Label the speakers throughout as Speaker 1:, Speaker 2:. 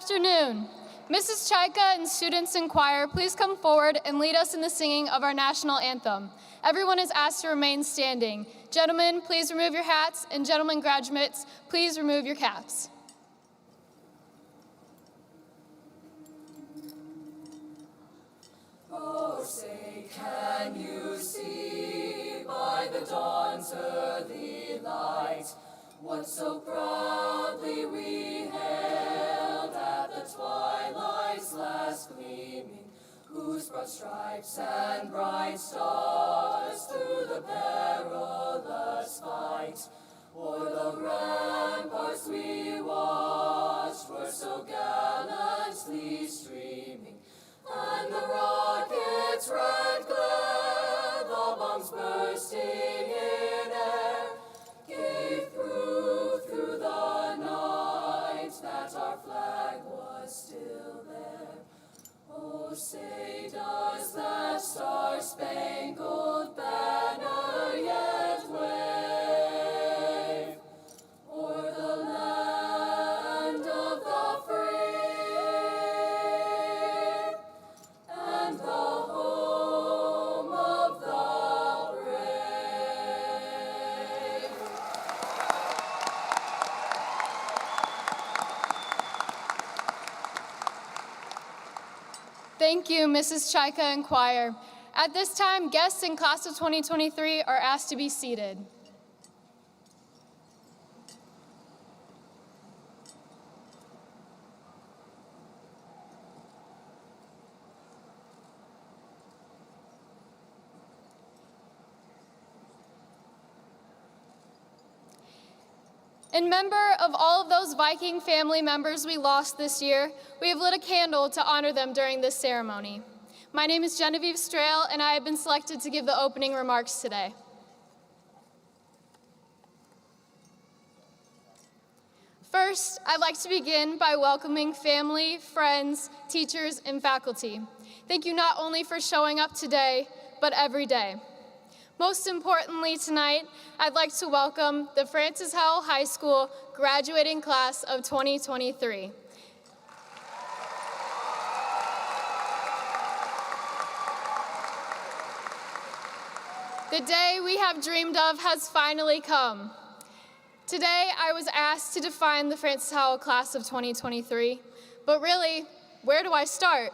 Speaker 1: afternoon. Mrs. Chaika and students in choir, please come forward and lead us in the singing of our national anthem. Everyone is asked to remain standing. Gentlemen, please remove your hats, and gentlemen graduates, please remove your caps.
Speaker 2: Oh, say, can you see by the dawn's early light what so proudly we hailed at the twilight's last gleaming, whose broad stripes and bright stars through the perilous fight o'er the ramparts we watched were so gallantly streaming, and the rocket's red glare, the bombs bursting in air, gave proof through the night that our flag was still there. Oh, say, does that star-spangled banner yet wave o'er the land of the free and the home of the brave?
Speaker 1: Thank you, Mrs. Chaika and choir. At this time, guests in class of 2023 are asked to be seated. In memory of all of those Viking family members we lost this year, we have lit a candle to honor them during this ceremony. My name is Genevieve Strail, and I have been selected to give the opening remarks today. First, I'd like to begin by welcoming family, friends, teachers, and faculty. Thank you not only for showing up today, but every day. Most importantly tonight, I'd like to welcome the Francis Howell High School graduating class of 2023. The day we have dreamed of has finally come. Today, I was asked to define the Francis Howell class of 2023, but really, where do I start?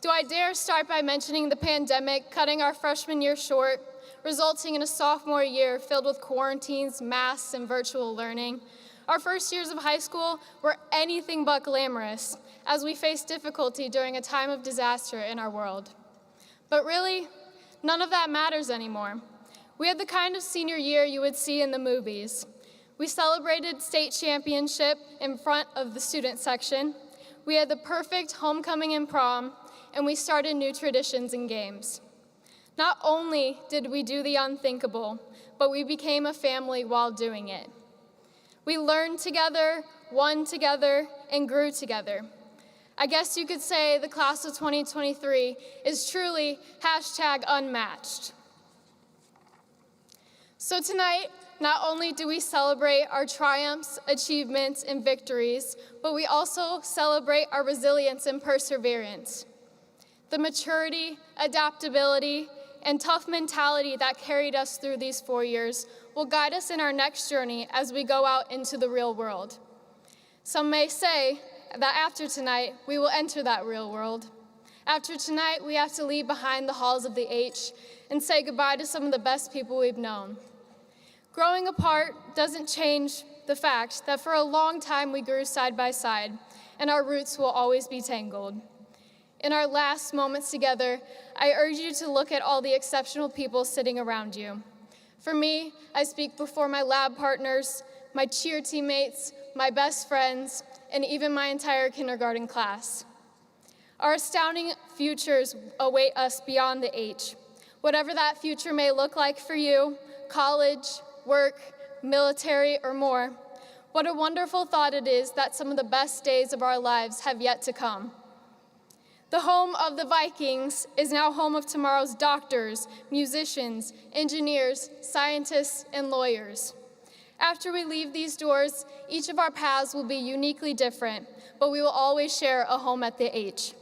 Speaker 1: Do I dare start by mentioning the pandemic cutting our freshman year short, resulting in a sophomore year filled with quarantines, masks, and virtual learning? Our first years of high school were anything but glamorous, as we faced difficulty during a time of disaster in our world. But really, none of that matters anymore. We had the kind of senior year you would see in the movies. We celebrated state championship in front of the student section. We had the perfect homecoming and prom, and we started new traditions and games. Not only did we do the unthinkable, but we became a family while doing it. We learned together, won together, and grew together. I guess you could say the class of 2023 is truly #unmatched. So tonight, not only do we celebrate our triumphs, achievements, and victories, but we also celebrate our resilience and perseverance. The maturity, adaptability, and tough mentality that carried us through these 4 years will guide us in our next journey as we go out into the real world. Some may say that after tonight, we will enter that real world. After tonight, we have to leave behind the halls of the H and say goodbye to some of the best people we've known. Growing apart doesn't change the fact that for a long time we grew side by side, and our roots will always be tangled. In our last moments together, I urge you to look at all the exceptional people sitting around you. For me, I speak before my lab partners, my cheer teammates, my best friends, and even my entire kindergarten class. Our astounding futures await us beyond the H. Whatever that future may look like for you, college, work, military, or more, what a wonderful thought it is that some of the best days of our lives have yet to come. The home of the Vikings is now home of tomorrow's doctors, musicians, engineers, scientists, and lawyers. After we leave these doors, each of our paths will be uniquely different, but we will always share a home at the H.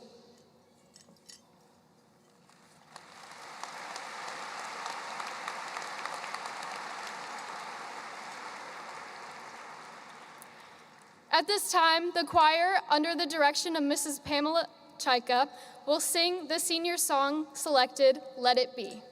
Speaker 1: At this time, the choir, under the direction of Mrs. Pamela Chaika, will sing the senior song selected, Let It Be.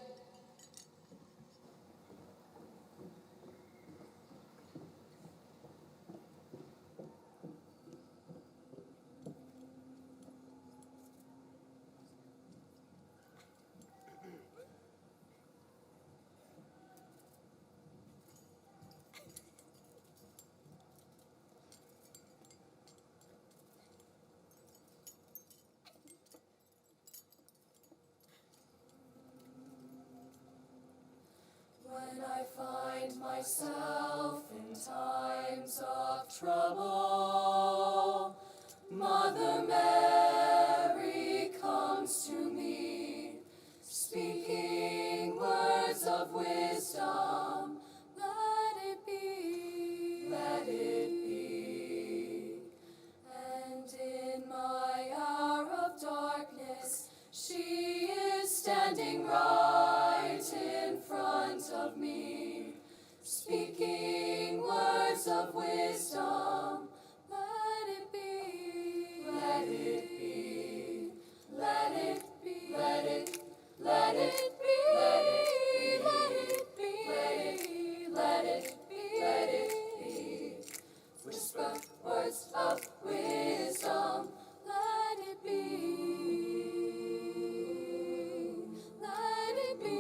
Speaker 2: When I find myself in times of trouble, Mother Mary comes to me, speaking words of wisdom. Let it be, let it be. And in my hour of darkness, she is standing right in front of me, speaking words of wisdom. Let it be, let it be, let it be, let it, let it be, let it be, let it be, let it be, let it be. Whisper words of wisdom. Let it be, let it be.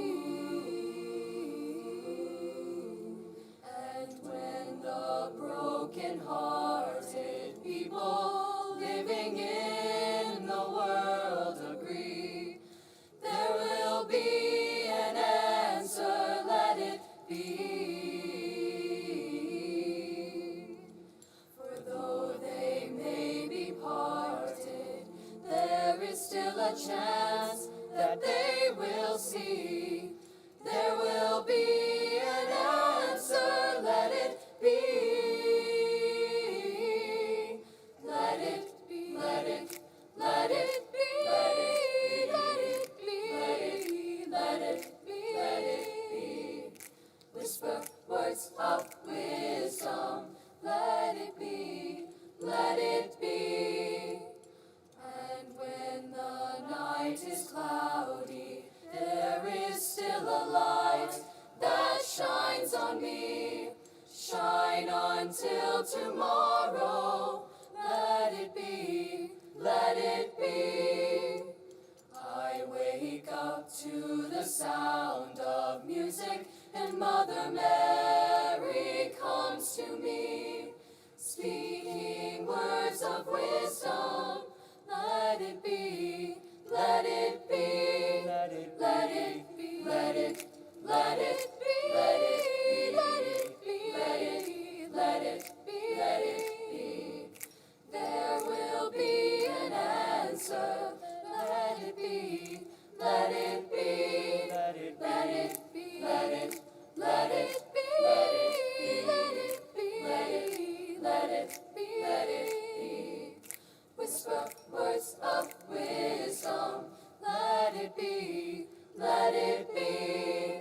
Speaker 2: And when the broken-hearted people living in the world agree, there will be an answer. Let it be. For though they may be parted, there is still a chance that they will see. There will be an answer. Let it be. Let it be. Let it. Let it be. Let it be. Let it be. Let it be. Let it be. Whisper words of wisdom. Let it be. Let it be. And when the night is cloudy, there is still a light that shines on me. Shine until tomorrow. Let it be, let it be. I wake up to the sound of music, and Mother Mary comes to me, speaking words of wisdom. Let it be, let it be, let it be, let it be, let it, let it be, let it be, let it be, let it be, let it be. There will be an answer. Let it be, let it be, let it be, let it be, let it, let it be, let it be, let it be, let it be, let it be. Whisper words of wisdom. Let it be, let it be.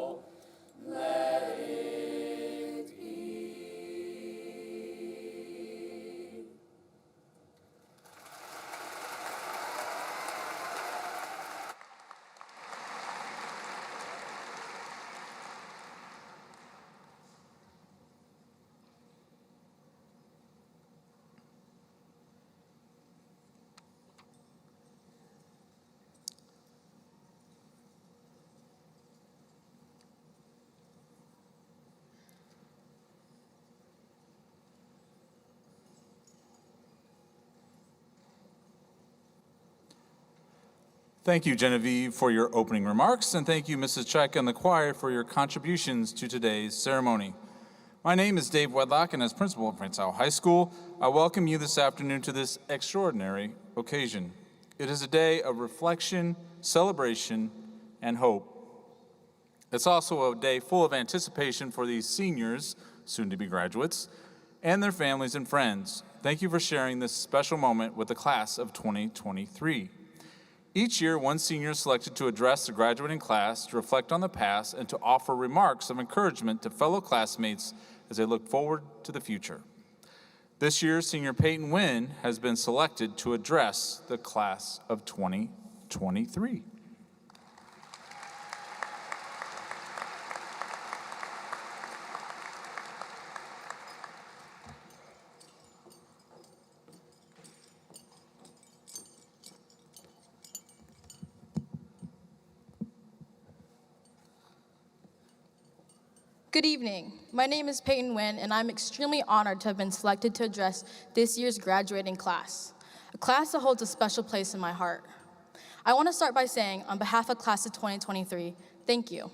Speaker 2: Oh, let it be.
Speaker 3: Thank you, Genevieve, for your opening remarks, and thank you, Mrs. Chaika and the choir, for your contributions to today's ceremony. My name is Dave Wedlock, and as principal of Prince Howell High School, I welcome you this afternoon to this extraordinary occasion. It is a day of reflection, celebration, and hope. It's also a day full of anticipation for these seniors, soon-to-be graduates, and their families and friends. Thank you for sharing this special moment with the class of 2023. Each year, one senior is selected to address the graduating class, to reflect on the past, and to offer remarks of encouragement to fellow classmates as they look forward to the future. This year, senior Peyton Wynn has been selected to address the class of 2023.
Speaker 4: Good evening. My name is Peyton Wynn, and I'm extremely honored to have been selected to address this year's graduating class, a class that holds a special place in my heart. I want to start by saying, on behalf of Class of 2023, thank you.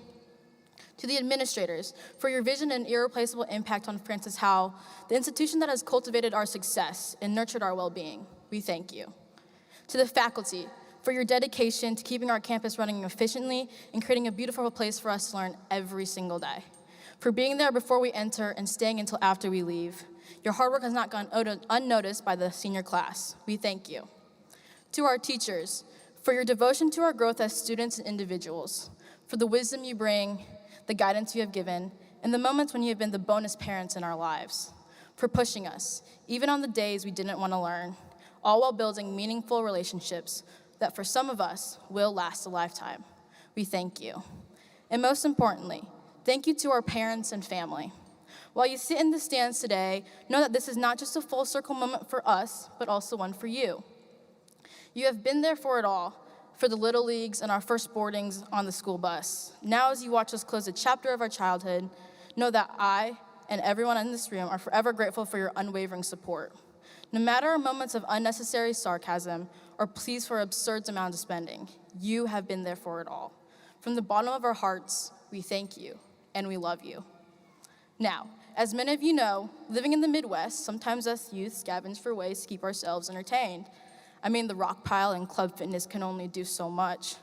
Speaker 4: To the administrators, for your vision and irreplaceable impact on Francis Howell, the institution that has cultivated our success and nurtured our well-being, we thank you. To the faculty, for your dedication to keeping our campus running efficiently and creating a beautiful place for us to learn every single day. For being there before we enter and staying until after we leave. Your hard work has not gone unnoticed by the senior class. We thank you. To our teachers, for your devotion to our growth as students and individuals, for the wisdom you bring, the guidance you have given, and the moments when you have been the bonus parents in our lives, for pushing us, even on the days we didn't want to learn, all while building meaningful relationships that for some of us will last a lifetime. We thank you. And most importantly, thank you to our parents and family. While you sit in the stands today, know that this is not just a full circle moment for us, but also one for you. You have been there for it all, for the Little Leagues and our first boardings on the school bus. Now as you watch us close a chapter of our childhood, know that I and everyone in this room are forever grateful for your unwavering support. No matter our moments of unnecessary sarcasm or pleas for absurd amounts of spending, you have been there for it all. From the bottom of our hearts, we thank you. And we love you. Now, as many of you know, living in the Midwest, sometimes us youth scavenge for ways to keep ourselves entertained. I mean, the rock pile and club fitness can only do so much.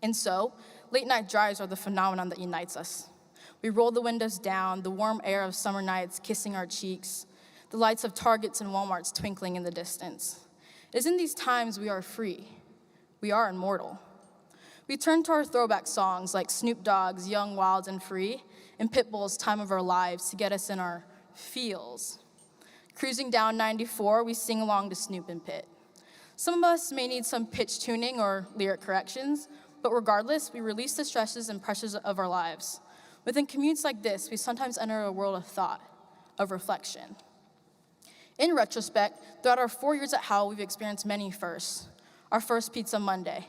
Speaker 4: And so, late night drives are the phenomenon that unites us. We roll the windows down, the warm air of summer nights kissing our cheeks, the lights of Targets and Walmarts twinkling in the distance. It is in these times we are free. We are immortal. We turn to our throwback songs like Snoop Dogg's Young, Wild, and Free and Pitbull's Time of Our Lives to get us in our feels. Cruising down 94, we sing along to Snoop and Pit. Some of us may need some pitch tuning or lyric corrections, but regardless, we release the stresses and pressures of our lives. Within commutes like this, we sometimes enter a world of thought, of reflection. In retrospect, throughout our 4 years at Howell, we've experienced many firsts. Our first Pizza Monday,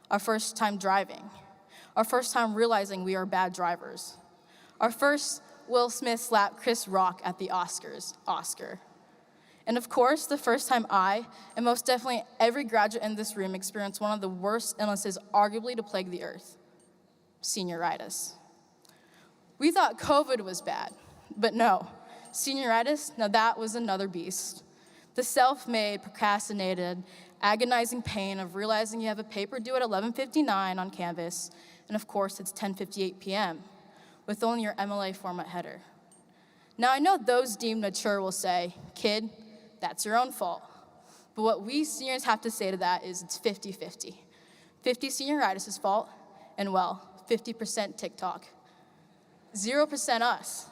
Speaker 4: our first time driving, our first time realizing we are bad drivers, our first Will Smith slap Chris Rock at the Oscars, Oscar. And of course, the first time I, and most definitely every graduate in this room, experienced one of the worst illnesses arguably to plague the earth, senioritis. We thought COVID was bad, but no, senioritis, now that was another beast. The self-made, procrastinated, agonizing pain of realizing you have a paper due at 11:59 on Canvas, and of course it's 10:58 p.m., with only your MLA format header. Now I know those deemed mature will say, kid, that's your own fault. But what we seniors have to say to that is it's 50-50. 50 senioritis' fault, and well, 50% TikTok. 0% us.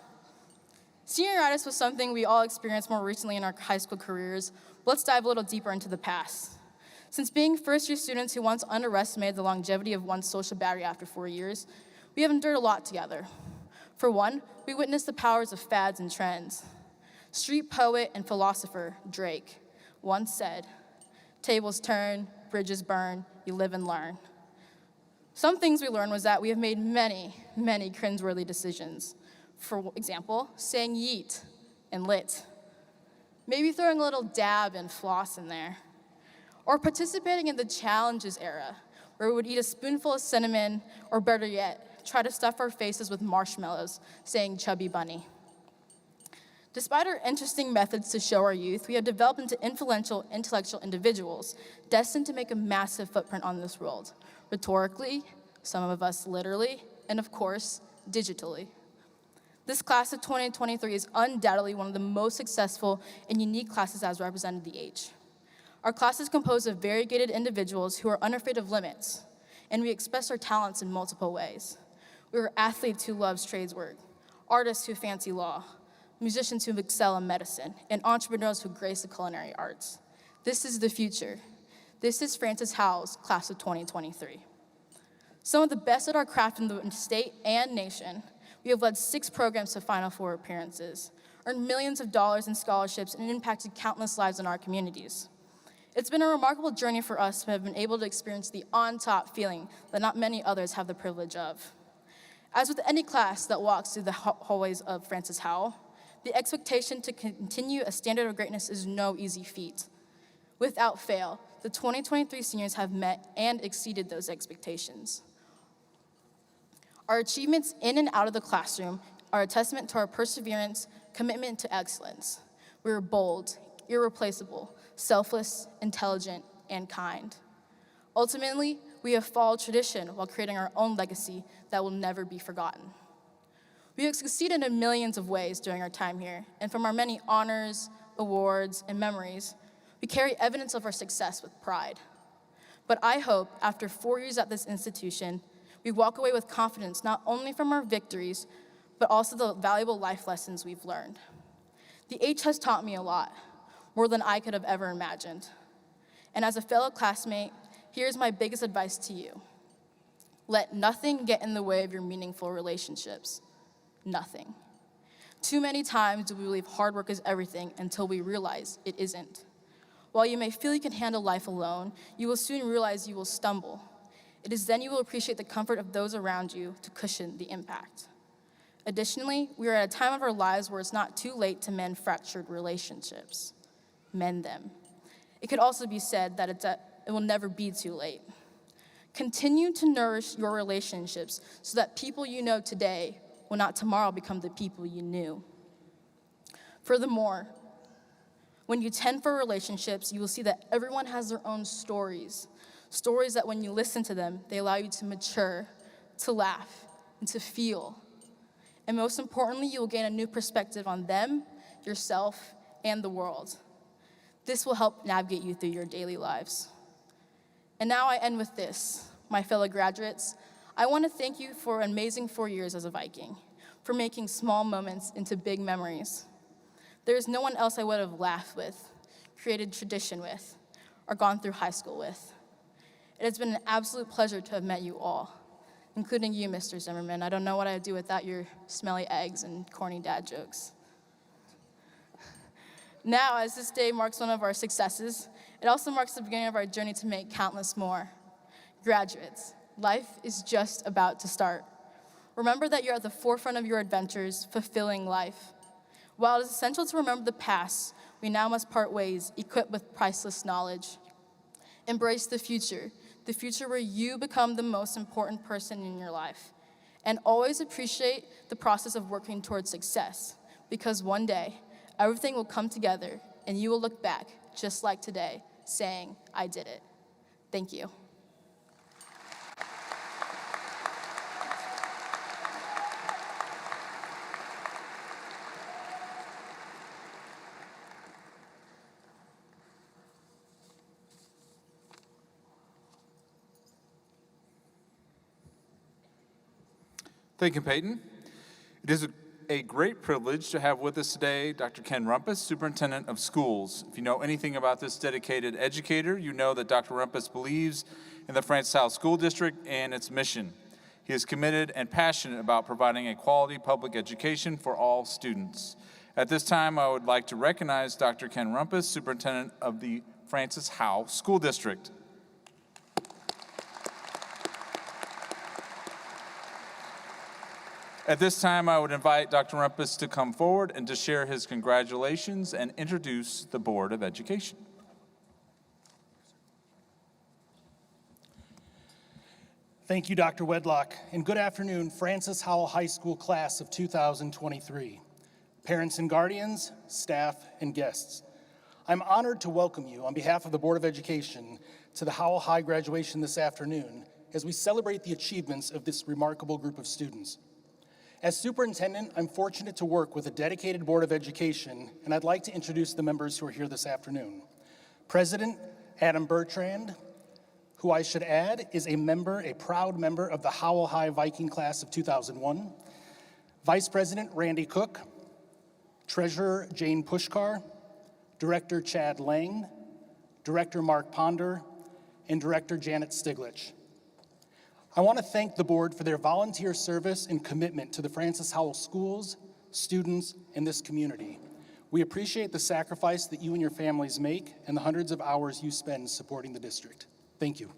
Speaker 4: Senioritis was something we all experienced more recently in our high school careers. Let's dive a little deeper into the past. Since being first-year students who once underestimated the longevity of one's social battery after 4 years, we have endured a lot together. For one, we witnessed the powers of fads and trends. Street poet and philosopher Drake once said, "Tables turn, bridges burn, you live and learn." Some things we learned was that we have made many, many cringeworthy decisions. For example, saying yeet and lit. Maybe throwing a little dab and floss in there. Or participating in the challenges era, where we would eat a spoonful of cinnamon, or better yet, try to stuff our faces with marshmallows, saying chubby bunny. Despite our interesting methods to show our youth, we have developed into influential intellectual individuals destined to make a massive footprint on this world, rhetorically, some of us literally, and of course, digitally. This class of 2023 is undoubtedly one of the most successful and unique classes as represented the H. Our class is composed of variegated individuals who are unafraid of limits, and we express our talents in multiple ways. We are athletes who love trades work, artists who fancy law, musicians who excel in medicine, and entrepreneurs who grace the culinary arts. This is the future. This is Francis Howell's class of 2023. Some of the best at our craft in the state and nation. We have led 6 programs to Final Four appearances, earned millions of dollars in scholarships, and impacted countless lives in our communities. It's been a remarkable journey for us to have been able to experience the on-top feeling that not many others have the privilege of. As with any class that walks through the hallways of Francis Howell, the expectation to continue a standard of greatness is no easy feat. Without fail, the 2023 seniors have met and exceeded those expectations. Our achievements in and out of the classroom are a testament to our perseverance, commitment to excellence. We are bold, irreplaceable, selfless, intelligent, and kind. Ultimately, we have followed tradition while creating our own legacy that will never be forgotten. We have succeeded in millions of ways during our time here, and from our many honors, awards, and memories, we carry evidence of our success with pride. But I hope, after 4 years at this institution, we walk away with confidence not only from our victories, but also the valuable life lessons we've learned. The H has taught me a lot, more than I could have ever imagined. And as a fellow classmate, here's my biggest advice to you. Let nothing get in the way of your meaningful relationships. Nothing. Too many times do we believe hard work is everything until we realize it isn't. While you may feel you can handle life alone, you will soon realize you will stumble. It is then you will appreciate the comfort of those around you to cushion the impact. Additionally, we are at a time of our lives where it's not too late to mend fractured relationships. Mend them. It could also be said that it will never be too late. Continue to nourish your relationships so that people you know today will not tomorrow become the people you knew. Furthermore, when you tend for relationships, you will see that everyone has their own stories. Stories that when you listen to them, they allow you to mature, to laugh, and to feel. And most importantly, you will gain a new perspective on them, yourself, and the world. This will help navigate you through your daily lives. And now I end with this. My fellow graduates, I want to thank you for an amazing 4 years as a Viking, for making small moments into big memories. There is no one else I would have laughed with, created tradition with, or gone through high school with. It has been an absolute pleasure to have met you all, including you, Mr. Zimmerman. I don't know what I'd do without your smelly eggs and corny dad jokes. Now, as this day marks one of our successes, it also marks the beginning of our journey to make countless more. Graduates, life is just about to start. Remember that you're at the forefront of your adventures, fulfilling life. While it is essential to remember the past, we now must part ways, equipped with priceless knowledge. Embrace the future where you become the most important person in your life. And always appreciate the process of working towards success, because one day, everything will come together, and you will look back, just like today, saying, I did it. Thank you.
Speaker 3: Thank you, Peyton. It is a great privilege to have with us today Dr. Ken Rumpus, Superintendent of Schools. If you know anything about this dedicated educator, you know that Dr. Rumpus believes in the Francis Howell School District and its mission. He is committed and passionate about providing a quality public education for all students. At this time, I would like to recognize Dr. Ken Rumpus, Superintendent of the Francis Howell School District. At this time, I would invite Dr. Rumpus to come forward and to share his congratulations and introduce the Board of Education.
Speaker 5: Thank you, Dr. Wedlock, and good afternoon, Francis Howell High School class of 2023. parents and guardians, staff, and guests. I'm honored to welcome you on behalf of the Board of Education to the Howell High graduation this afternoon as we celebrate the achievements of this remarkable group of students. As superintendent, I'm fortunate to work with a dedicated Board of Education, and I'd like to introduce the members who are here this afternoon. President Adam Bertrand, who I should add is a proud member of the Howell High Viking class of 2001. Vice President Randy Cook, Treasurer Jane Pushkar, Director Chad Lang, Director Mark Ponder, and Director Janet Stiglich. I want to thank the board for their volunteer service and commitment to the Francis Howell schools, students, and this community. We appreciate the sacrifice that you and your families make and the hundreds of hours you spend supporting the district. Thank you.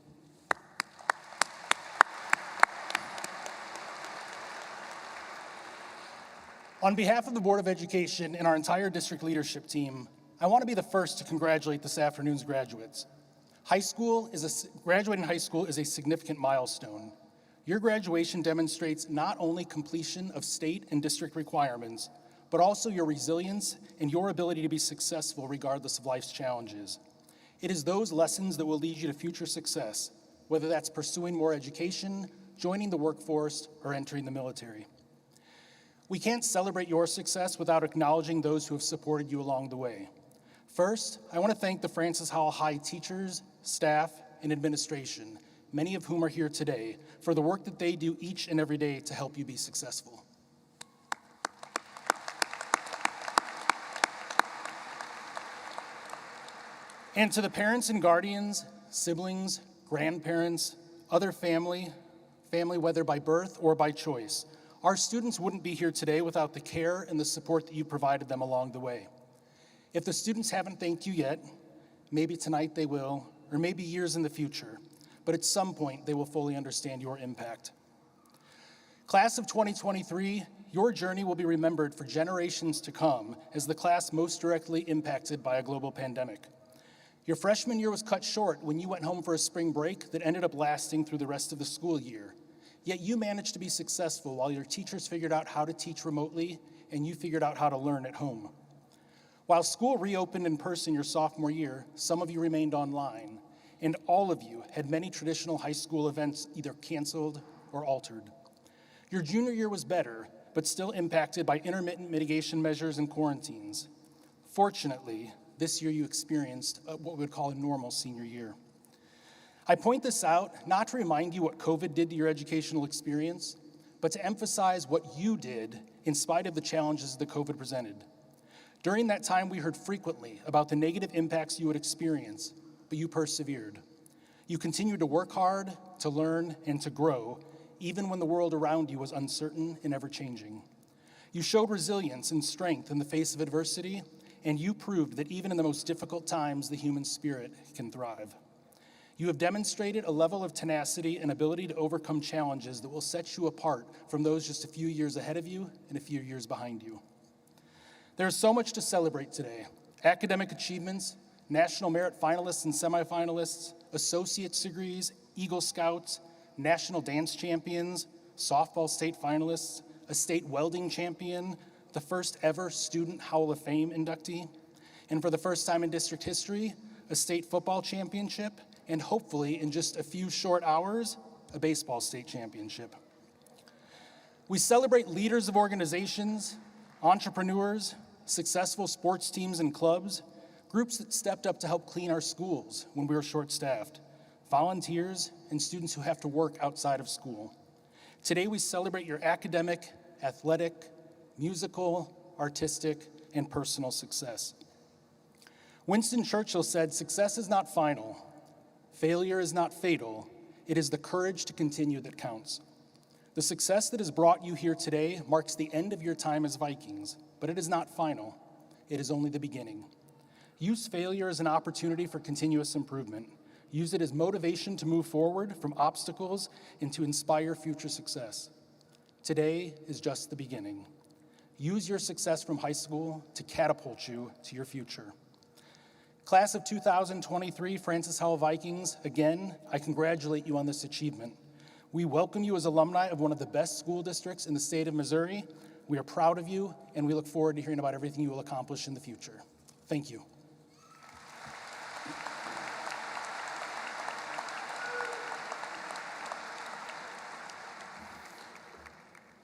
Speaker 5: On behalf of the Board of Education and our entire district leadership team, I want to be the first to congratulate this afternoon's graduates. Graduating high school is a significant milestone. Your graduation demonstrates not only completion of state and district requirements, but also your resilience and your ability to be successful regardless of life's challenges. It is those lessons that will lead you to future success, whether that's pursuing more education, joining the workforce, or entering the military. We can't celebrate your success without acknowledging those who have supported you along the way. First, I want to thank the Francis Howell High teachers, staff, and administration, many of whom are here today, for the work that they do each and every day to help you be successful. And to the parents and guardians, siblings, grandparents, other family whether by birth or by choice, our students wouldn't be here today without the care and the support that you provided them along the way. If the students haven't thanked you yet, maybe tonight they will, or maybe years in the future, but at some point they will fully understand your impact. Class of 2023, your journey will be remembered for generations to come as the class most directly impacted by a global pandemic. Your freshman year was cut short when you went home for a spring break that ended up lasting through the rest of the school year. Yet you managed to be successful while your teachers figured out how to teach remotely and you figured out how to learn at home. While school reopened in person your sophomore year, some of you remained online, and all of you had many traditional high school events either canceled or altered. Your junior year was better, but still impacted by intermittent mitigation measures and quarantines. Fortunately, this year you experienced what we would call a normal senior year. I point this out not to remind you what COVID did to your educational experience, but to emphasize what you did in spite of the challenges that COVID presented. During that time, we heard frequently about the negative impacts you would experience, but you persevered. You continued to work hard, to learn, and to grow, even when the world around you was uncertain and ever-changing. You showed resilience and strength in the face of adversity, and you proved that even in the most difficult times, the human spirit can thrive. You have demonstrated a level of tenacity and ability to overcome challenges that will set you apart from those just a few years ahead of you and a few years behind you. There is so much to celebrate today. Academic achievements, national merit finalists and semifinalists, associate's degrees, Eagle Scouts, national dance champions, softball state finalists, a state welding champion, the first ever Student Howell of Fame inductee, and for the first time in district history, a state football championship, and hopefully in just a few short hours, a baseball state championship. We celebrate leaders of organizations, entrepreneurs, successful sports teams and clubs, groups that stepped up to help clean our schools when we were short-staffed, volunteers, and students who have to work outside of school. Today we celebrate your academic, athletic, musical, artistic, and personal success. Winston Churchill said, "Success is not final. Failure is not fatal. It is the courage to continue that counts." The success that has brought you here today marks the end of your time as Vikings, but it is not final. It is only the beginning. Use failure as an opportunity for continuous improvement. Use it as motivation to move forward from obstacles and to inspire future success. Today is just the beginning. Use your success from high school to catapult you to your future. Class of 2023 Francis Howell Vikings, again, I congratulate you on this achievement. We welcome you as alumni of one of the best school districts in the state of Missouri, We are proud of you, and we look forward to hearing about everything you will accomplish in the future. Thank you.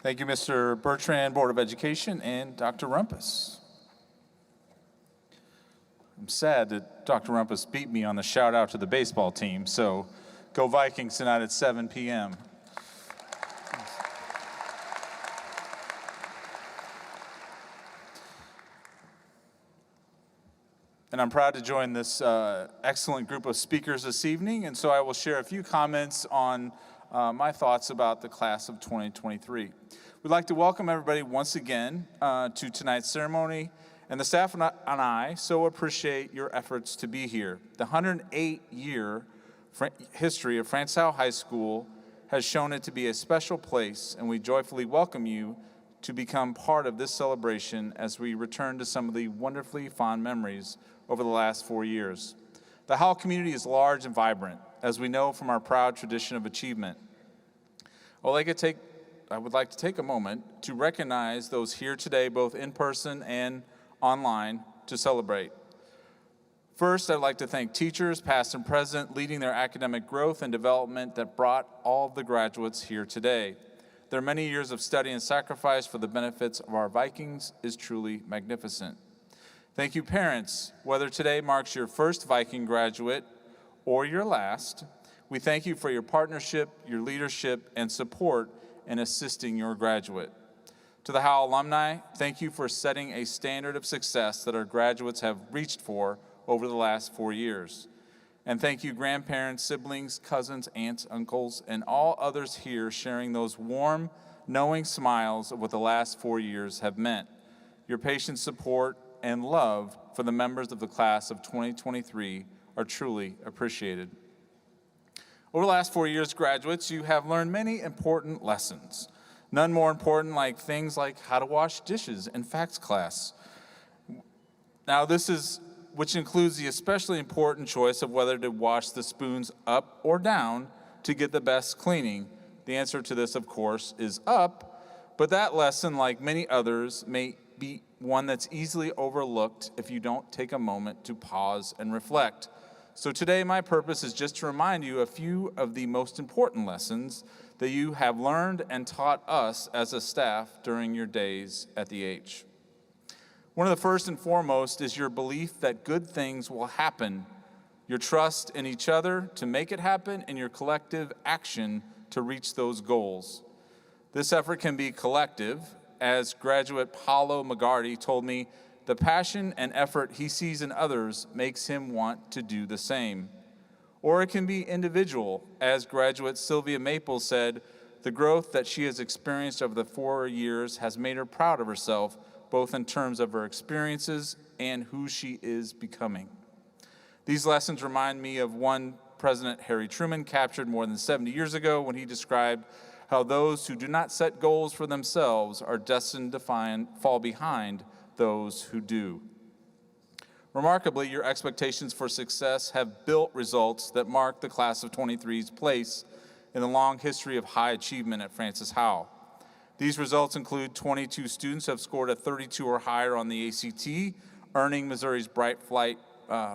Speaker 3: Thank you, Mr. Bertrand, Board of Education, and Dr. Rumpus. I'm sad that Dr. Rumpus beat me on the shout out to the baseball team, so go Vikings tonight at 7 p.m. And I'm proud to join this excellent group of speakers this evening, and so I will share a few comments on my thoughts about the class of 2023. We'd like to welcome everybody once again to tonight's ceremony, and the staff and I so appreciate your efforts to be here. The 108-year history of Francis Howell High School has shown it to be a special place, and we joyfully welcome you to become part of this celebration as we return to some of the wonderfully fond memories over the last 4 years. The Howell community is large and vibrant, as we know from our proud tradition of achievement. I would like to take a moment to recognize those here today, both in person and online, to celebrate. First, I'd like to thank teachers, past and present, leading their academic growth and development that brought all of the graduates here today. Their many years of study and sacrifice for the benefits of our Vikings is truly magnificent. Thank you, parents. Whether today marks your first Viking graduate or your last, we thank you for your partnership, your leadership, and support in assisting your graduate. To the Howell alumni, thank you for setting a standard of success that our graduates have reached for over the last 4 years. And thank you, grandparents, siblings, cousins, aunts, uncles, and all others here sharing those warm, knowing smiles of what the last 4 years have meant. Your patient support and love for the members of the class of 2023 are truly appreciated. Over the last 4 years, graduates, you have learned many important lessons. None more important like things like how to wash dishes in facts class. Now which includes the especially important choice of whether to wash the spoons up or down to get the best cleaning. The answer to this, of course, is up, but that lesson, like many others, may be one that's easily overlooked if you don't take a moment to pause and reflect. So today, my purpose is just to remind you a few of the most important lessons that you have learned and taught us as a staff during your days at the H. One of the first and foremost is your belief that good things will happen, your trust in each other to make it happen, and your collective action to reach those goals. This effort can be collective. As graduate Paulo Magardi told me, the passion and effort he sees in others makes him want to do the same. Or it can be individual. As graduate Sylvia Maples said, the growth that she has experienced over the 4 years has made her proud of herself, both in terms of her experiences and who she is becoming. These lessons remind me of one President Harry Truman captured more than 70 years ago when he described how those who do not set goals for themselves are destined to fall behind those who do. Remarkably, your expectations for success have built results that mark the class of 23's place in the long history of high achievement at Francis Howell. These results include 22 students who have scored a 32 or higher on the ACT, earning Missouri's Bright Flight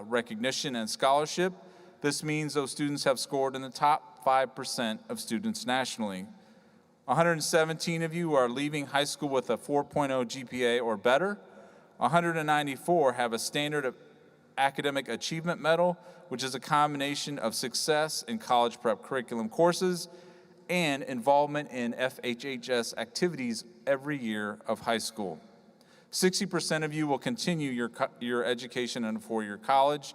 Speaker 3: recognition and scholarship. This means those students have scored in the top 5% of students nationally. 117 of you are leaving high school with a 4.0 GPA or better. 194 have a standard of academic achievement medal, which is a combination of success in college prep curriculum courses and involvement in FHHS activities every year of high school. 60% of you will continue your education in a 4-year college.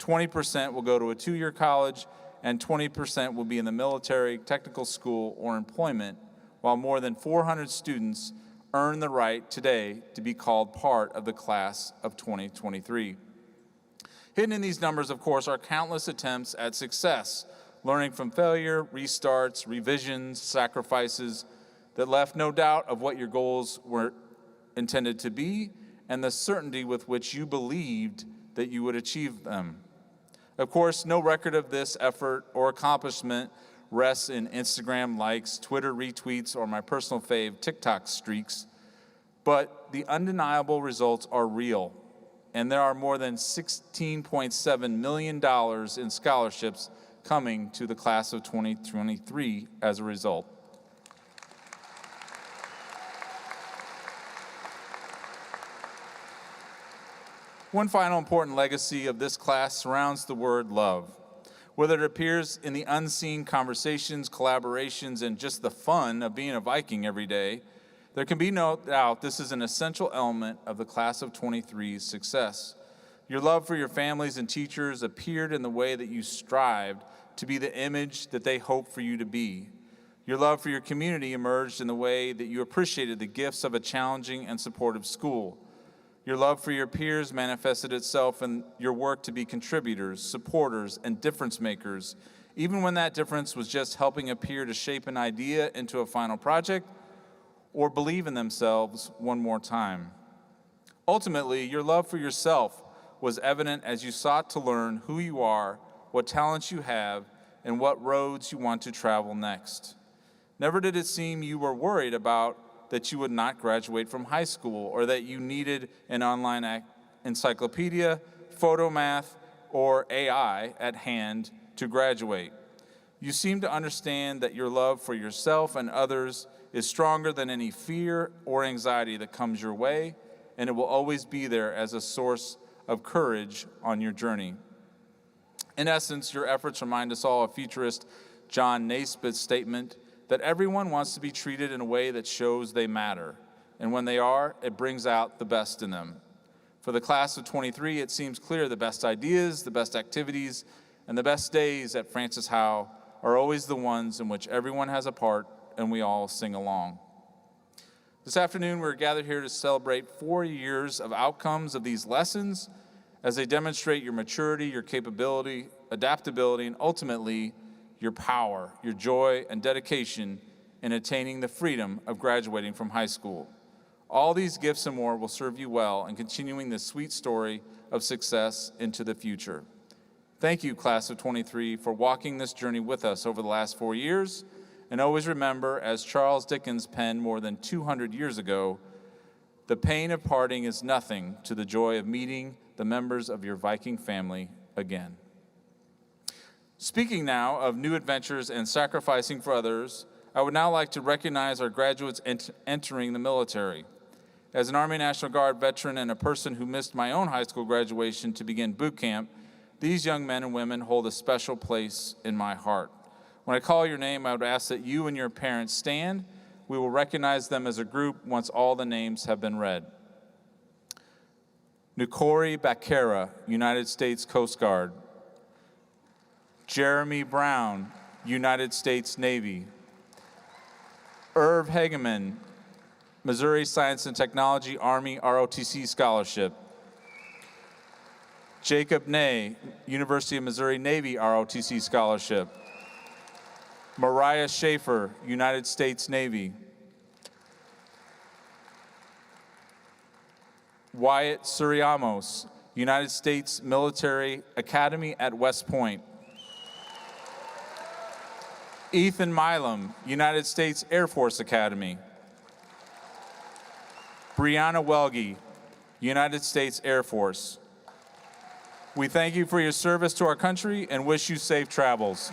Speaker 3: 20% will go to a 2-year college, and 20% will be in the military, technical school, or employment, while more than 400 students earn the right today to be called part of the class of 2023. Hidden in these numbers, of course, are countless attempts at success, learning from failure, restarts, revisions, sacrifices that left no doubt of what your goals were intended to be and the certainty with which you believed that you would achieve them. Of course, no record of this effort or accomplishment rests in Instagram likes, Twitter retweets, or my personal fave, TikTok streaks. But the undeniable results are real, and there are more than $16.7 million in scholarships coming to the class of 2023 as a result. One final important legacy of this class surrounds the word love. Whether it appears in the unseen conversations, collaborations, and just the fun of being a Viking every day, there can be no doubt this is an essential element of the class of 23's success. Your love for your families and teachers appeared in the way that you strived to be the image that they hoped for you to be. Your love for your community emerged in the way that you appreciated the gifts of a challenging and supportive school. Your love for your peers manifested itself in your work to be contributors, supporters, and difference makers, even when that difference was just helping a peer to shape an idea into a final project or believe in themselves one more time. Ultimately, your love for yourself was evident as you sought to learn who you are, what talents you have, and what roads you want to travel next. Never did it seem you were worried about that you would not graduate from high school or that you needed an online encyclopedia, photomath, or AI at hand to graduate. You seem to understand that your love for yourself and others is stronger than any fear or anxiety that comes your way, and it will always be there as a source of courage on your journey. In essence, your efforts remind us all of futurist John Naisbitt's statement that everyone wants to be treated in a way that shows they matter, and when they are, it brings out the best in them. For the class of 23, it seems clear the best ideas, the best activities, and the best days at Francis Howell are always the ones in which everyone has a part and we all sing along. This afternoon, we're gathered here to celebrate 4 years of outcomes of these lessons as they demonstrate your maturity, your capability, adaptability, and ultimately, your power, your joy, and dedication in attaining the freedom of graduating from high school. All these gifts and more will serve you well in continuing this sweet story of success into the future. Thank you, class of 23, for walking this journey with us over the last 4 years. And always remember, as Charles Dickens penned more than 200 years ago, the pain of parting is nothing to the joy of meeting the members of your Viking family again. Speaking now of new adventures and sacrificing for others, I would now like to recognize our graduates entering the military. As an Army National Guard veteran and a person who missed my own high school graduation to begin boot camp, these young men and women hold a special place in my heart. When I call your name, I would ask that you and your parents stand. We will recognize them as a group once all the names have been read. Nukori Bakera, United States Coast Guard. Jeremy Brown, United States Navy. Irv Hageman, Missouri Science and Technology Army ROTC Scholarship. Jacob Ney, University of Missouri Navy ROTC Scholarship. Mariah Schaefer, United States Navy. Wyatt Suriamos, United States Military Academy at West Point. Ethan Milam, United States Air Force Academy. Brianna Welge, United States Air Force. We thank you for your service to our country and wish you safe travels.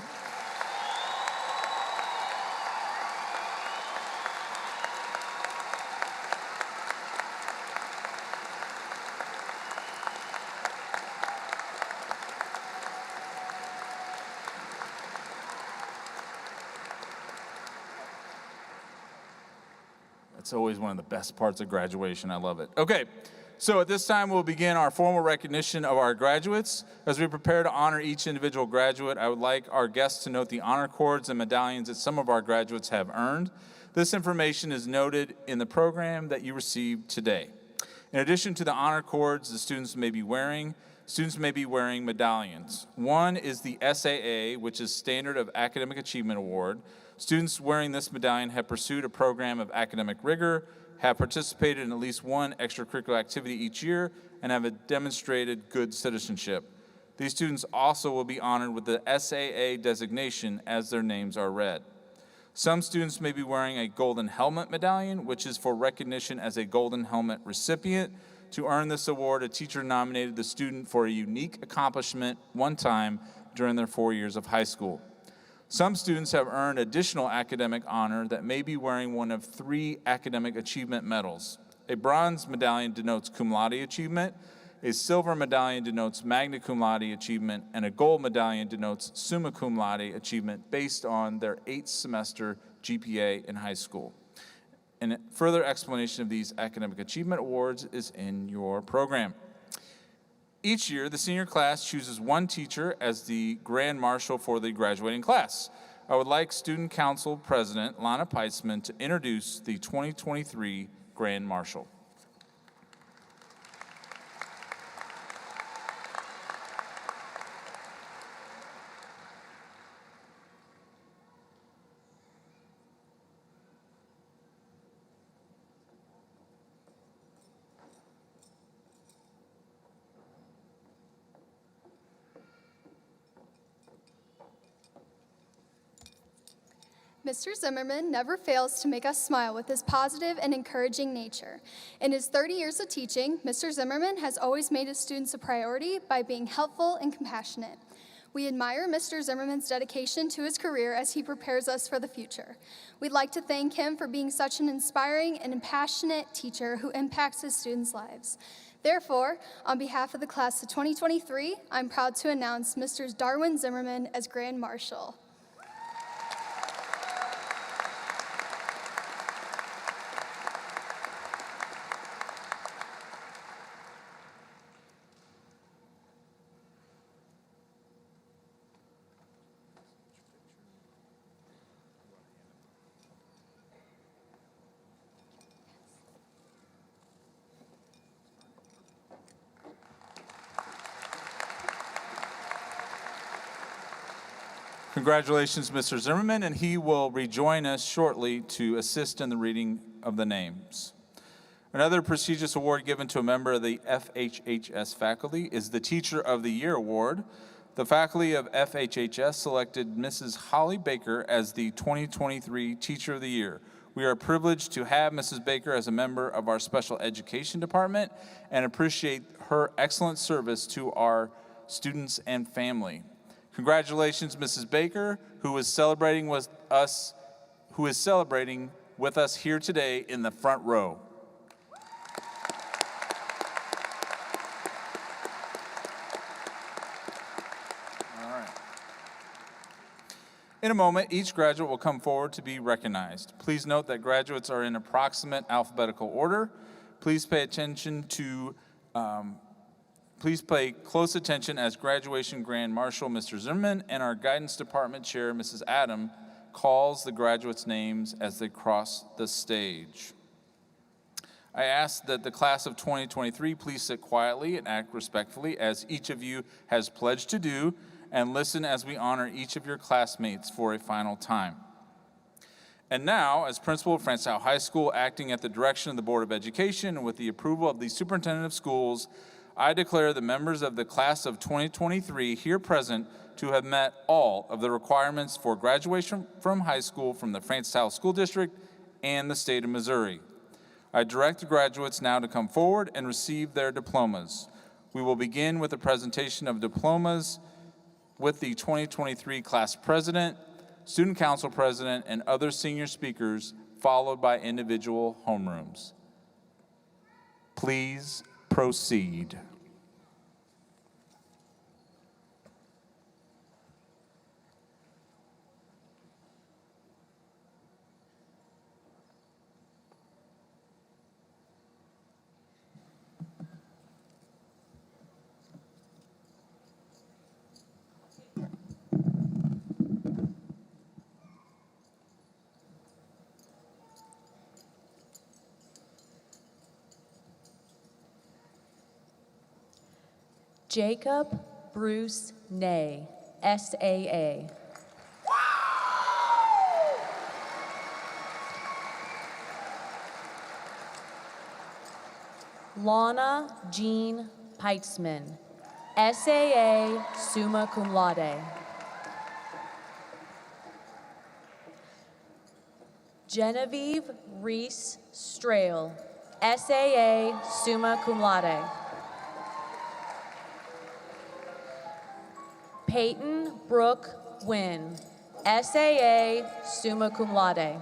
Speaker 3: It's always one of the best parts of graduation. I love it. Okay, so at this time, we'll begin our formal recognition of our graduates. As we prepare to honor each individual graduate, I would like our guests to note the honor cords and medallions that some of our graduates have earned. This information is noted in the program that you received today. In addition to the honor cords the students may be wearing medallions. One is the SAA, which is Standard of Academic Achievement Award. Students wearing this medallion have pursued a program of academic rigor, have participated in at least one extracurricular activity each year, and have demonstrated good citizenship. These students also will be honored with the SAA designation as their names are read. Some students may be wearing a Golden Helmet Medallion, which is for recognition as a Golden Helmet recipient. To earn this award, a teacher nominated the student for a unique accomplishment one time during their 4 years of high school. Some students have earned additional academic honor that may be wearing one of 3 academic achievement medals. A bronze medallion denotes cum laude achievement, a silver medallion denotes magna cum laude achievement, and a gold medallion denotes summa cum laude achievement based on their 8th semester GPA in high school. And further explanation of these academic achievement awards is in your program. Each year, the senior class chooses one teacher as the Grand Marshal for the graduating class. I would like Student Council President Lana Peitzman to introduce the 2023 Grand Marshal.
Speaker 1: Mr. Zimmerman never fails to make us smile with his positive and encouraging nature. In his 30 years of teaching, Mr. Zimmerman has always made his students a priority by being helpful and compassionate. We admire Mr. Zimmerman's dedication to his career as he prepares us for the future. We'd like to thank him for being such an inspiring and passionate teacher who impacts his students' lives. Therefore, on behalf of the class of 2023, I'm proud to announce Mr. Darwin Zimmerman as Grand Marshal.
Speaker 3: Congratulations, Mr. Zimmerman, and he will rejoin us shortly to assist in the reading of the names. Another prestigious award given to a member of the FHHS faculty is the Teacher of the Year Award. The faculty of FHHS selected Mrs. Holly Baker as the 2023 Teacher of the Year. We are privileged to have Mrs. Baker as a member of our special education department and appreciate her excellent service to our students and family. Congratulations, Mrs. Baker, who is celebrating with us here today in the front row. All right. In a moment, each graduate will come forward to be recognized. Please note that graduates are in approximate alphabetical order. Please pay close attention as Graduation Grand Marshal Mr. Zimmerman and our Guidance Department Chair Mrs. Adam calls the graduates' names as they cross the stage. I ask that the class of 2023 please sit quietly and act respectfully as each of you has pledged to do, and listen as we honor each of your classmates for a final time. And now, as principal of France Howell High School, acting at the direction of the Board of Education and with the approval of the Superintendent of Schools, I declare the members of the class of 2023 here present to have met all of the requirements for graduation from high school from the France Howell School District and the state of Missouri. I direct the graduates now to come forward and receive their diplomas. We will begin with the presentation of diplomas with the 2023 class president, student council president, and other senior speakers, followed by individual homerooms. Please proceed.
Speaker 2: Jacob Bruce Ney, SAA. Lana Jean Peitzman, SAA, summa cum laude.
Speaker 6: Genevieve Reese Strail, SAA, summa cum laude. Peyton Brooke Wynn, SAA, summa cum laude.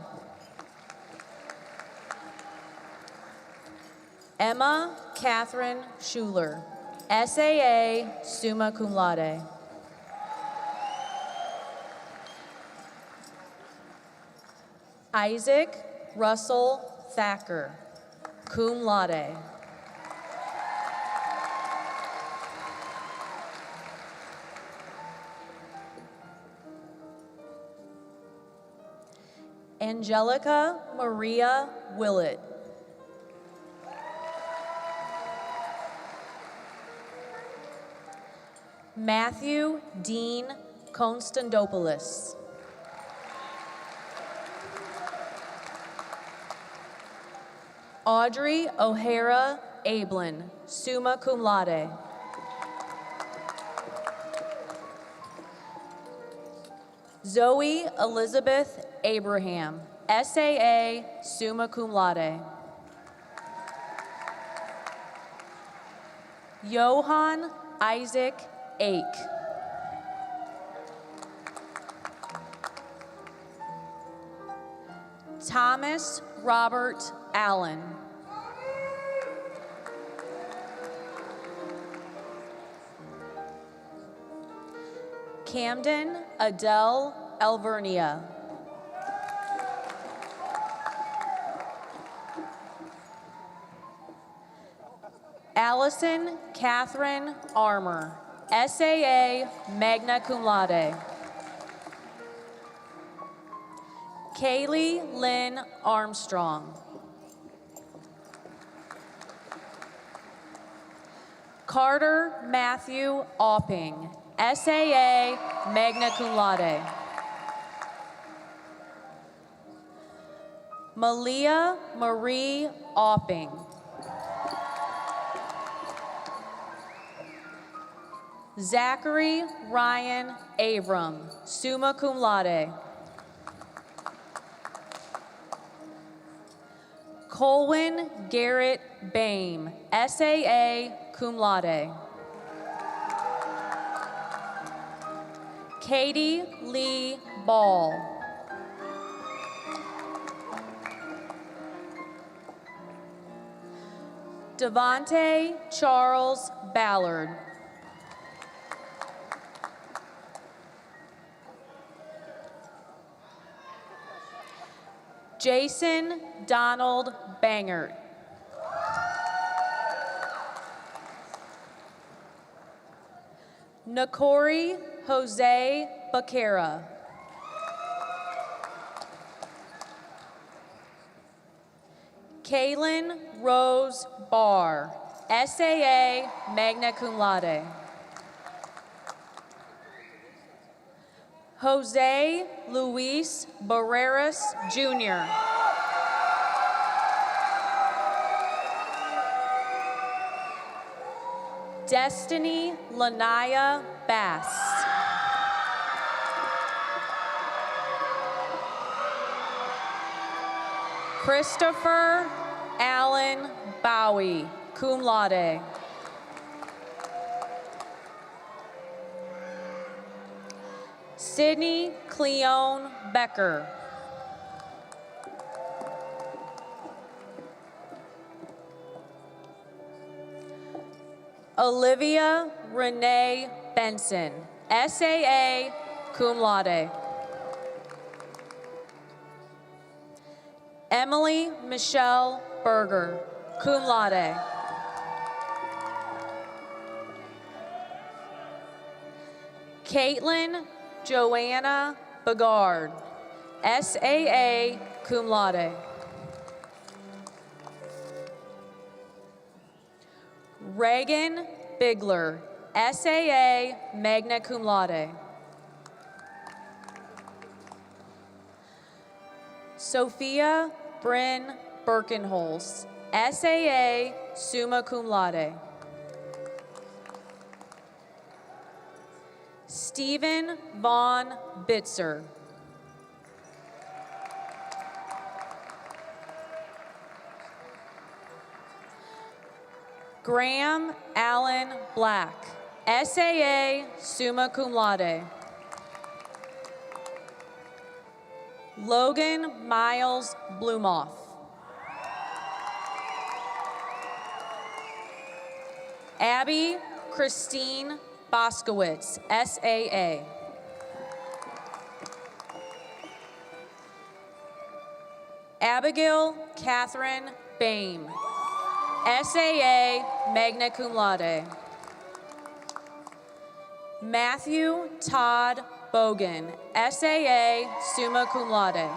Speaker 6: Emma Catherine Schuler, SAA, summa cum laude. Isaac Russell Thacker, cum laude. Angelica Maria Willett. Matthew Dean Konstantopoulos. Audrey O'Hara Ablin, summa cum laude. Zoe Elizabeth Abraham, SAA, summa cum laude. Johann Isaac Ake. Thomas Robert Allen. Camden Adele Alvernia. Allison Catherine Armour, SAA, magna cum laude. Kaylee Lynn Armstrong. Carter Matthew Opping, SAA, magna cum laude. Malia Marie Opping. Zachary Ryan Abram, summa cum laude. Colwyn Garrett Bame, SAA, cum laude. Katie Lee Ball. Devontae Charles Ballard. Jason Donald Bangert. Nakori Jose Bacara. Kaylin Rose Barr, SAA, magna cum laude. Jose Luis Barreras, Jr. Destiny Lanaya Bass. Christopher Allen Bowie, cum laude. Sydney Cleone Becker. Olivia Renee Benson, SAA, cum laude. Emily Michelle Berger, cum laude. Caitlin Joanna Begard, SAA, cum laude. Reagan Bigler, SAA, magna cum laude. Sophia Bryn Birkenholz, SAA, summa cum laude. Stephen Vaughn Bitzer. Graham Allen Black, SAA, summa cum laude. Logan Miles Blumoff. Abby Christine Boskowitz, SAA. Abigail Catherine Bame, SAA, magna cum laude. Matthew Todd Bogan, SAA, summa cum laude.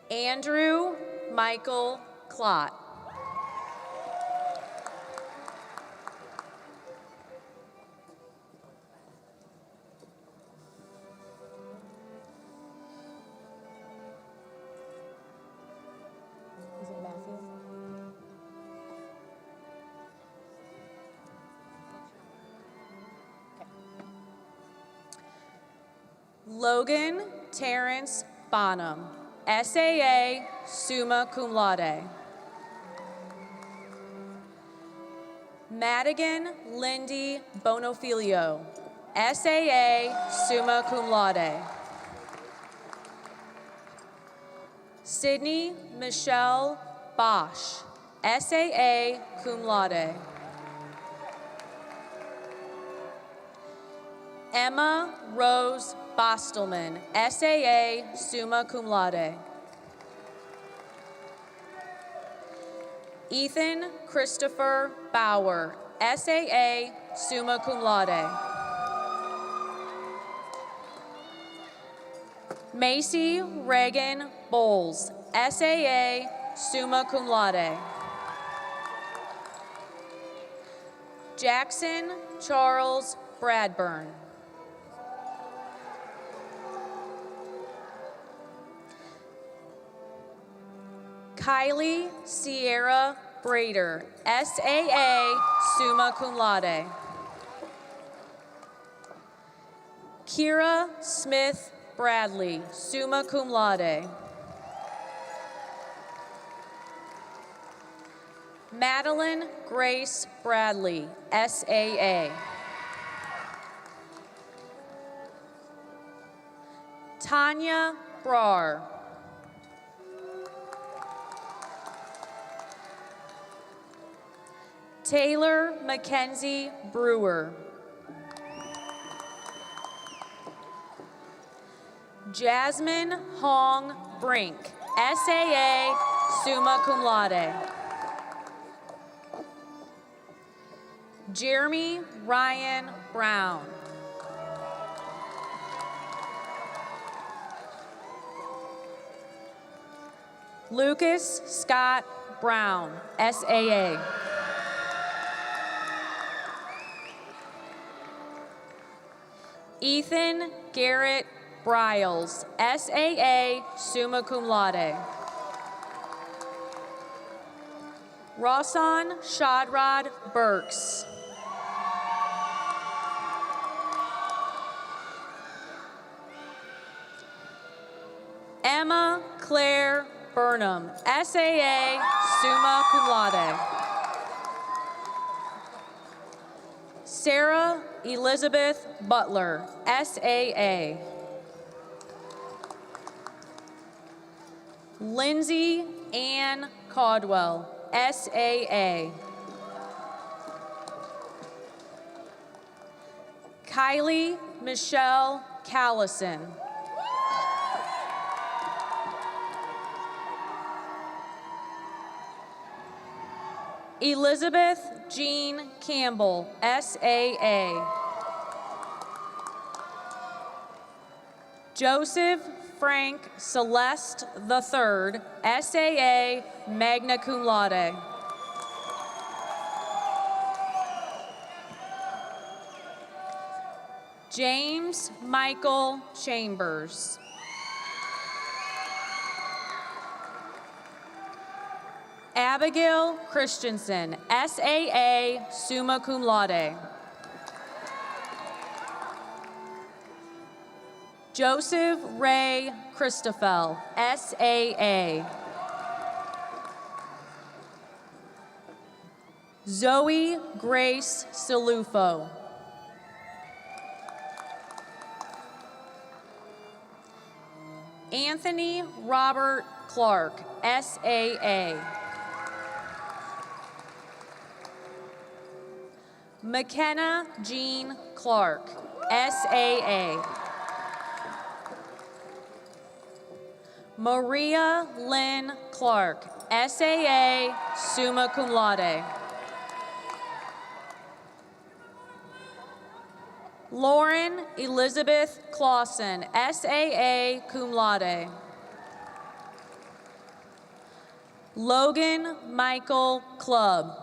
Speaker 6: Andrew Michael Klott. Is it Matthew? Okay. Logan Terrence Bonham, SAA, summa cum laude. Madigan Lindy Bonofilio, SAA, summa cum laude. Sydney Michelle Bosch, SAA, cum laude. Emma Rose Bostelman, SAA, summa cum laude. Ethan Christopher Bauer, SAA, summa cum laude. Macy Reagan Bowles, SAA, summa cum laude. Jackson Charles Bradburn. Kylie Sierra Brader, SAA, summa cum laude. Kira Smith Bradley, summa cum laude. Madeline Grace Bradley, SAA. Tanya Brar. Taylor Mackenzie Brewer. Jasmine Hong Brink, SAA, summa cum laude. Jeremy Ryan Brown. Lucas Scott Brown, SAA. Ethan Garrett Bryles, SAA, summa cum laude. Rossan Shadrad Burks. Emma Claire Burnham, SAA, summa cum laude. Sarah Elizabeth Butler, SAA. Lindsay Ann Caldwell, SAA. Kylie Michelle Callison. Elizabeth Jean Campbell, SAA. Joseph Frank Celeste III, SAA, magna cum laude. James Michael Chambers. Abigail Christensen, SAA, summa cum laude. Joseph Ray Christoffel, SAA. Zoe Grace Salufo. Anthony Robert Clark, SAA. McKenna Jean Clark, SAA. Maria Lynn Clark, SAA, summa cum laude. Lauren Elizabeth Clausen, SAA, cum laude. Logan Michael Clubb.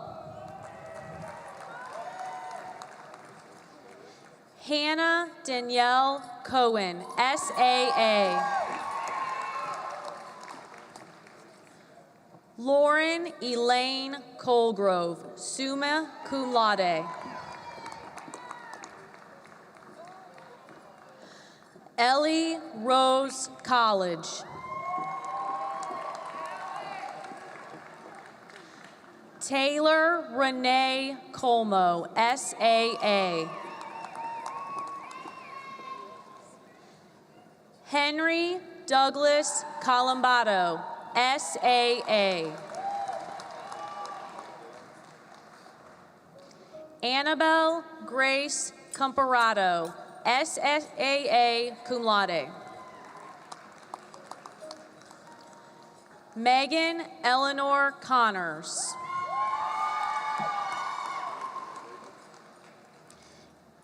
Speaker 6: Hannah Danielle Cohen, SAA. Lauren Elaine Colgrove, summa cum laude. Ellie Rose College. Taylor Renee Colmo, SAA. Henry Douglas Colombato, SAA. Annabelle Grace Comparato, SSAA cum laude. Megan Eleanor Connors.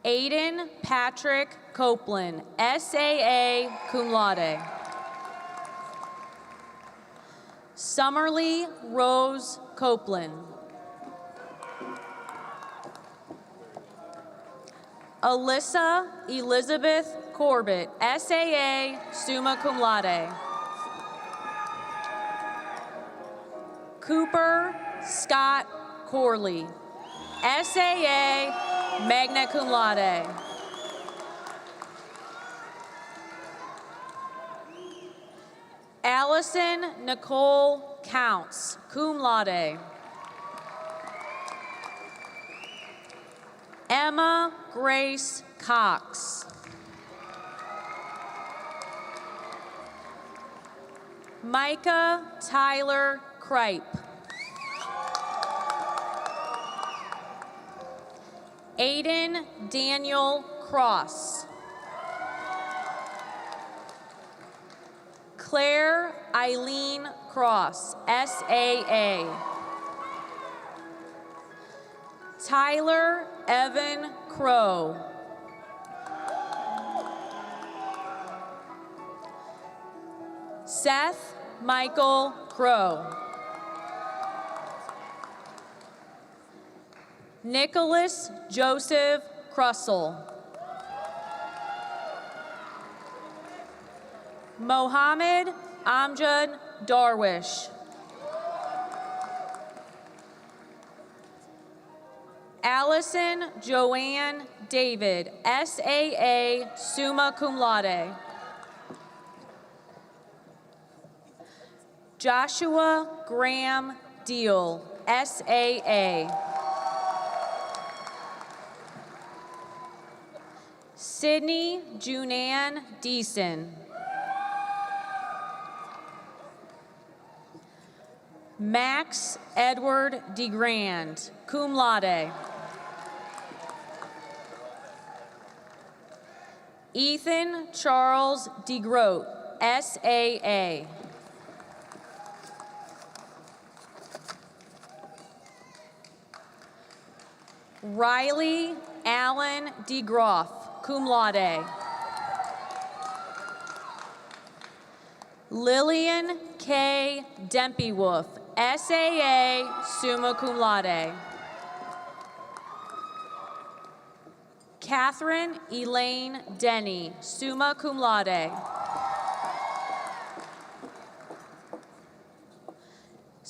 Speaker 6: Aiden Patrick Copeland, SAA cum laude. Summerlee Rose Copeland. Alyssa Elizabeth Corbett, SAA, summa cum laude. Cooper Scott Corley, SAA, magna cum laude. Allison Nicole Counts, cum laude. Emma Grace Cox. Micah Tyler Kripe. Aiden Daniel Cross. Claire Eileen Cross, SAA. Tyler Evan Crow. Seth Michael Crow. Nicholas Joseph Crussell. Mohammed Amjad Darwish. Allison Joanne David, SAA, summa cum laude. Joshua Graham Deal, SAA. Sydney Junan Deason. Max Edward DeGrand, cum laude. Ethan Charles DeGroat, SAA. Riley Allen DeGroff, cum laude. Lillian K. Dempywolf, SAA, summa cum laude. Catherine Elaine Denny, summa cum laude.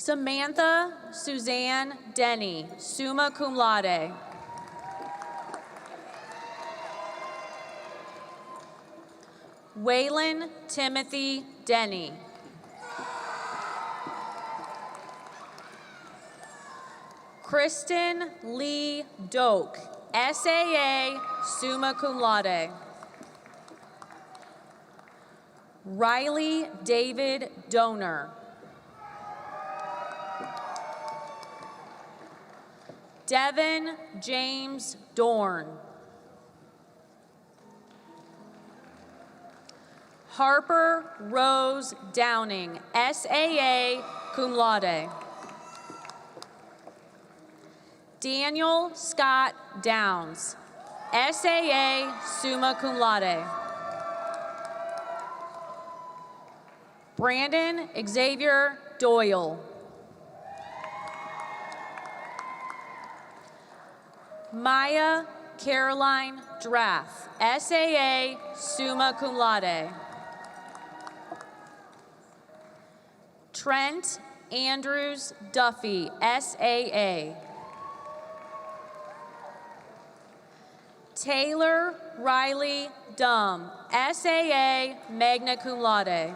Speaker 6: Samantha Suzanne Denny, summa cum laude. Waylon Timothy Denny. Kristen Lee Doak, SAA, summa cum laude. Riley David Donor. Devin James Dorn. Harper Rose Downing, SAA, cum laude. Daniel Scott Downs, SAA, summa cum laude. Brandon Xavier Doyle. Maya Caroline Draff, SAA, summa cum laude. Trent Andrews Duffy, SAA. Taylor Riley Dumb, SAA, magna cum laude.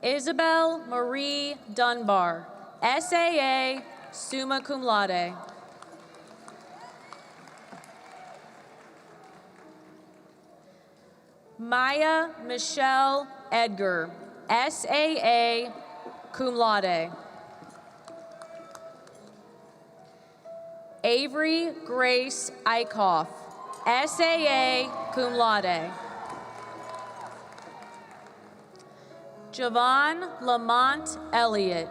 Speaker 6: Isabel Marie Dunbar, SAA, summa cum laude. Maya Michelle Edgar, SAA, cum laude. Avery Grace Eichhoff, SAA, cum laude. Javon Lamont Elliott.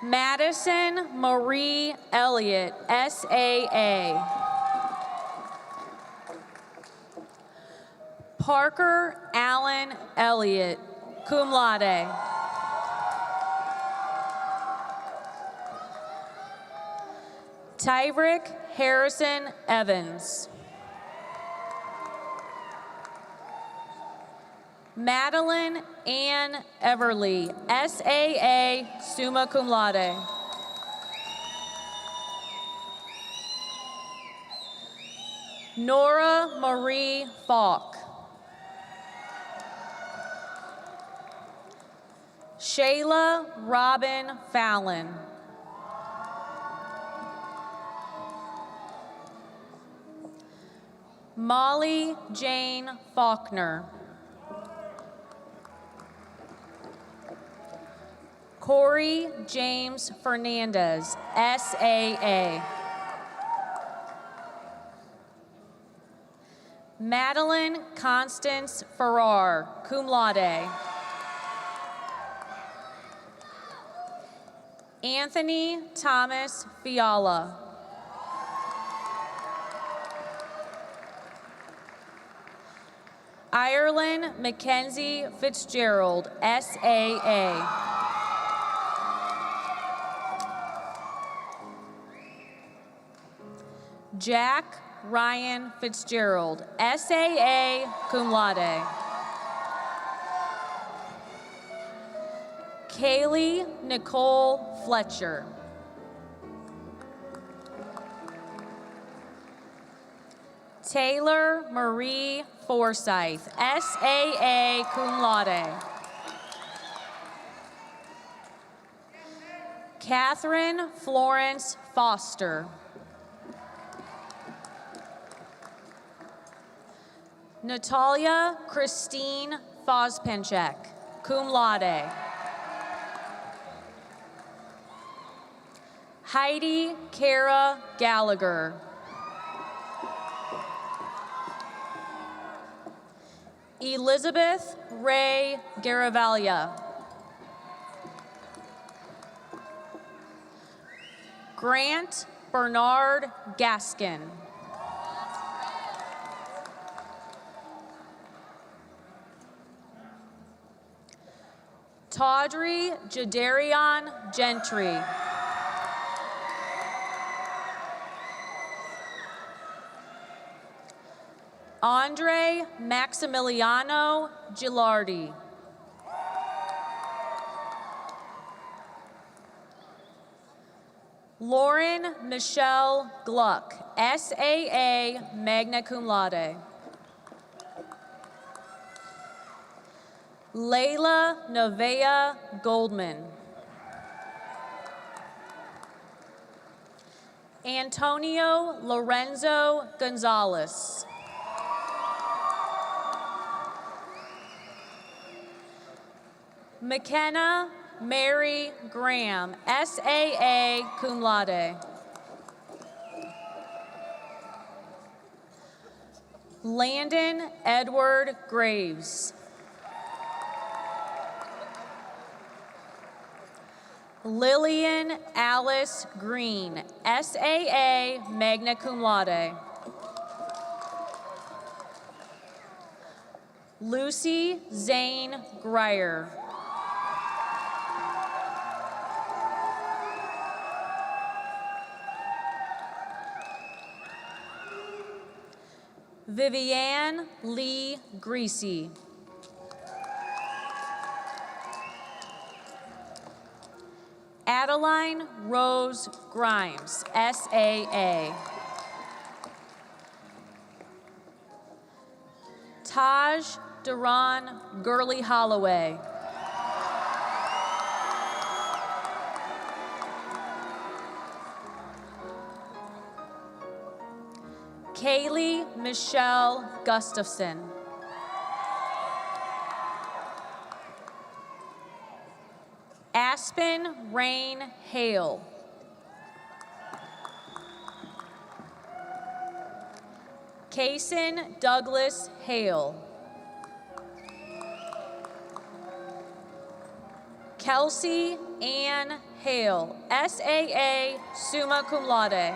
Speaker 6: Madison Marie Elliott, SAA. Parker Allen Elliott, cum laude. Tyrick Harrison Evans. Madeline Ann Everly, SAA, summa cum laude. Nora Marie Falk. Shayla Robin Fallon. Molly Jane Faulkner. Corey James Fernandez, SAA. Madeline Constance Farrar, cum laude. Anthony Thomas Fiala. Ireland Mackenzie Fitzgerald, SAA. Jack Ryan Fitzgerald, SAA, cum laude. Kaylee Nicole Fletcher. Taylor Marie Forsyth, SAA, cum laude. Catherine Florence Foster. Natalia Christine Fospenchek, cum laude. Heidi Kara Gallagher. Elizabeth Ray Garavaglia. Grant Bernard Gaskin. Tawdry Jadarion Gentry. Andre Maximiliano Gilardi. Lauren Michelle Gluck, SAA, magna cum laude. Layla Nevaeh Goldman. Antonio Lorenzo Gonzalez. McKenna Mary Graham, SAA, cum laude. Landon Edward Graves. Lillian Alice Green, SAA, magna cum laude. Lucy Zane Greyer. Vivian Lee Greasy. Adeline Rose Grimes, SAA. Taj Duran Gurley Holloway. Kaylee Michelle Gustafson. Aspen Rain Hale. Kaysen Douglas Hale. Kelsey Ann Hale, SAA, summa cum laude.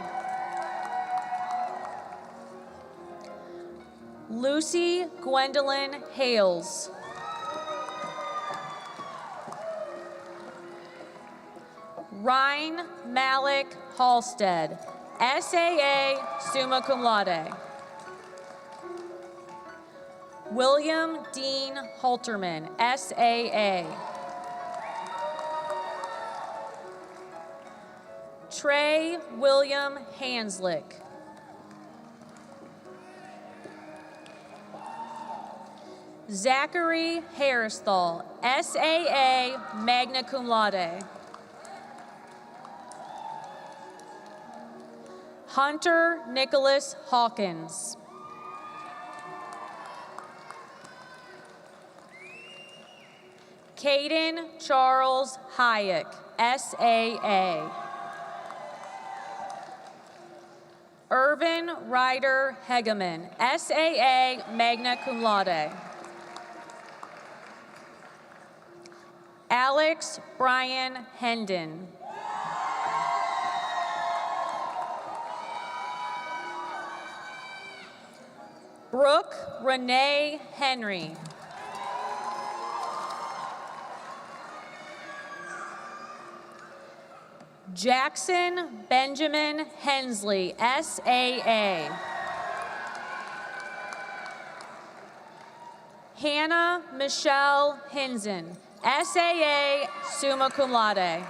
Speaker 6: Lucy Gwendolyn Hales. Ryan Malik Halstead, SAA, summa cum laude. William Dean Halterman, SAA. Trey William Hanslick. Zachary Harristhal, SAA, magna cum laude. Hunter Nicholas Hawkins. Caden Charles Hayek, SAA. Irvin Ryder Hegeman, SAA, magna cum laude. Alex Brian Hendon. Brooke Renee Henry. Jackson Benjamin Hensley, SAA. Hannah Michelle Hinzen, SAA, summa cum laude.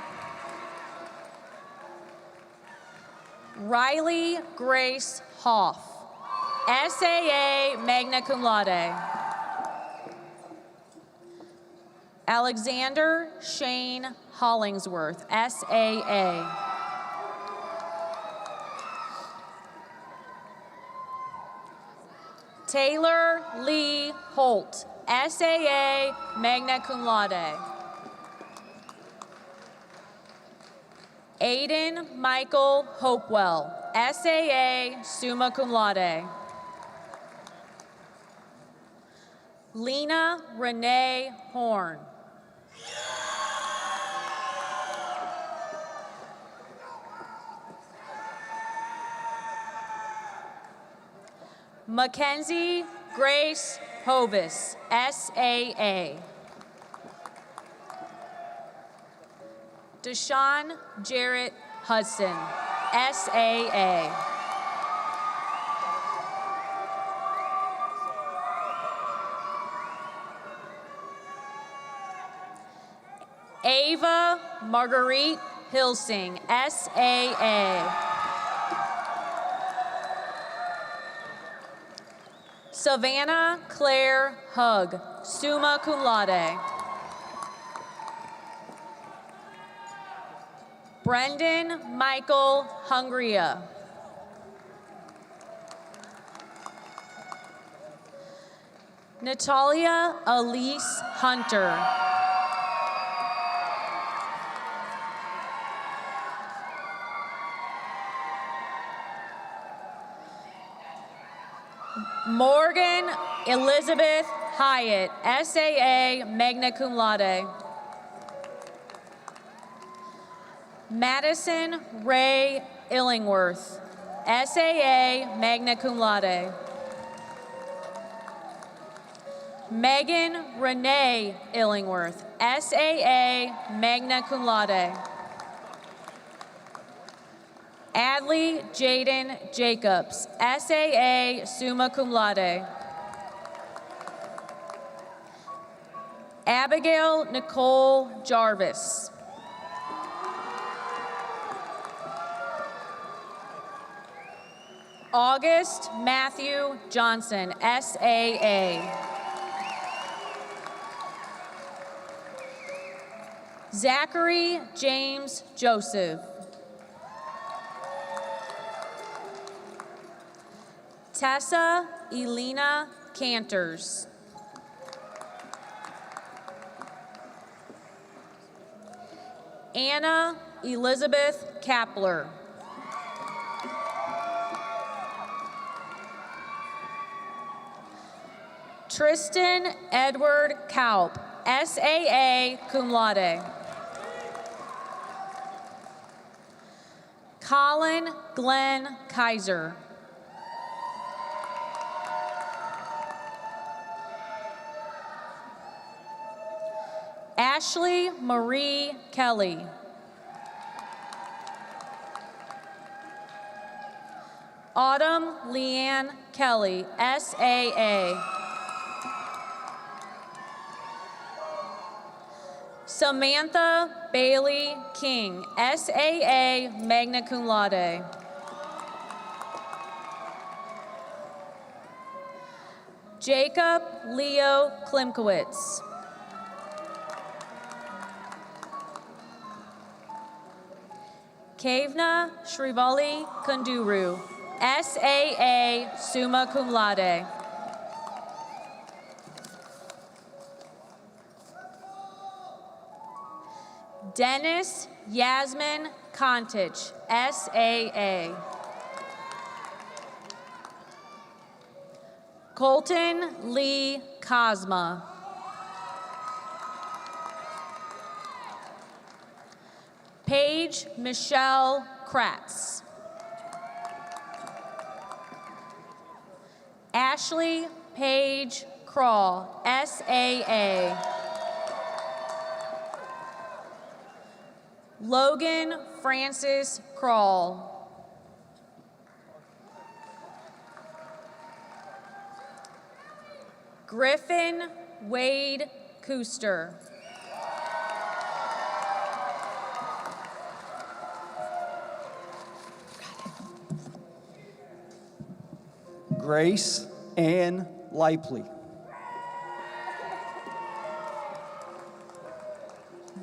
Speaker 6: Riley Grace Hoff, SAA, magna cum laude. Alexander Shane Hollingsworth, SAA. Taylor Lee Holt, SAA, magna cum laude. Aiden Michael Hopewell, SAA, summa cum laude. Lena Renee Horn. Mackenzie Grace Hovis, SAA. Deshaun Jarrett Hudson, SAA. Ava Marguerite Hilsing, SAA. Savannah Claire Hug, summa cum laude. Brendan Michael Hungria. Natalia Elise Hunter. Morgan Elizabeth Hyatt, SAA, magna cum laude. Madison Ray Illingworth, SAA, magna cum laude. Megan Renee Illingworth, SAA, magna cum laude. Adley Jaden Jacobs, SAA, summa cum laude. Abigail Nicole Jarvis. August Matthew Johnson, SAA. Zachary James Joseph. Tessa Elena Cantors. Anna Elizabeth Kapler. Tristan Edward Kaup, SAA, cum laude. Colin Glenn Kaiser. Ashley Marie Kelly. Autumn Leanne Kelly, SAA. Samantha Bailey King, SAA, magna cum laude. Jacob Leo Klimkowitz. Kavna Shrivali Kunduru, SAA, summa cum laude. Dennis Yasmin Kontich, SAA. Colton Lee Cosma. Paige Michelle Kratz. Ashley Paige Crawl, SAA. Logan Francis Crawl. Griffin Wade Cooster.
Speaker 7: Grace Ann Lipley.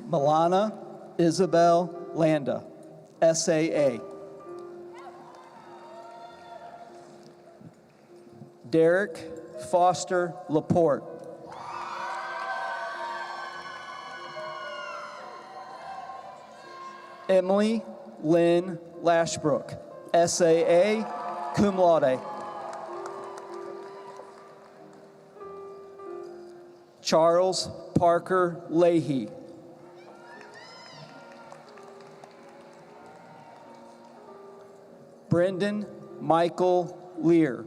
Speaker 7: Milana Isabel Landa, SAA. Derek Foster Laporte. Emily Lynn Lashbrook, SAA, cum laude. Charles Parker Leahy. Brendan Michael Lear.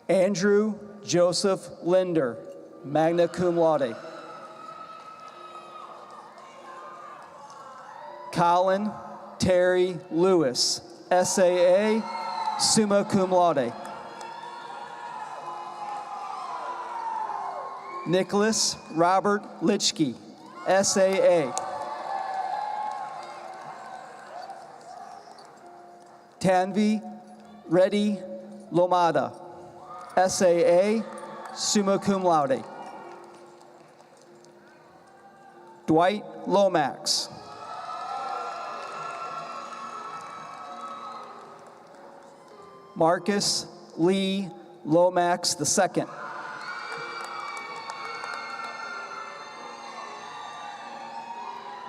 Speaker 7: Andrew Joseph Linder, magna cum laude. Colin Terry Lewis, SAA, summa cum laude. Nicholas Robert Litchke, SAA. Tanvi Reddy Lomada, SAA, summa cum laude. Dwight Lomax. Marcus Lee Lomax II.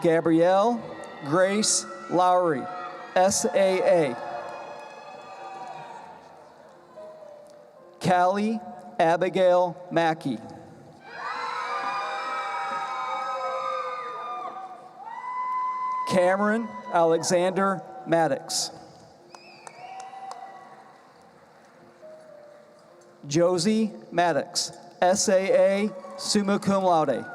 Speaker 7: Gabrielle Grace Lowry, SAA. Callie Abigail Mackey. Cameron Alexander Maddox. Josie Maddox, SAA, summa cum laude.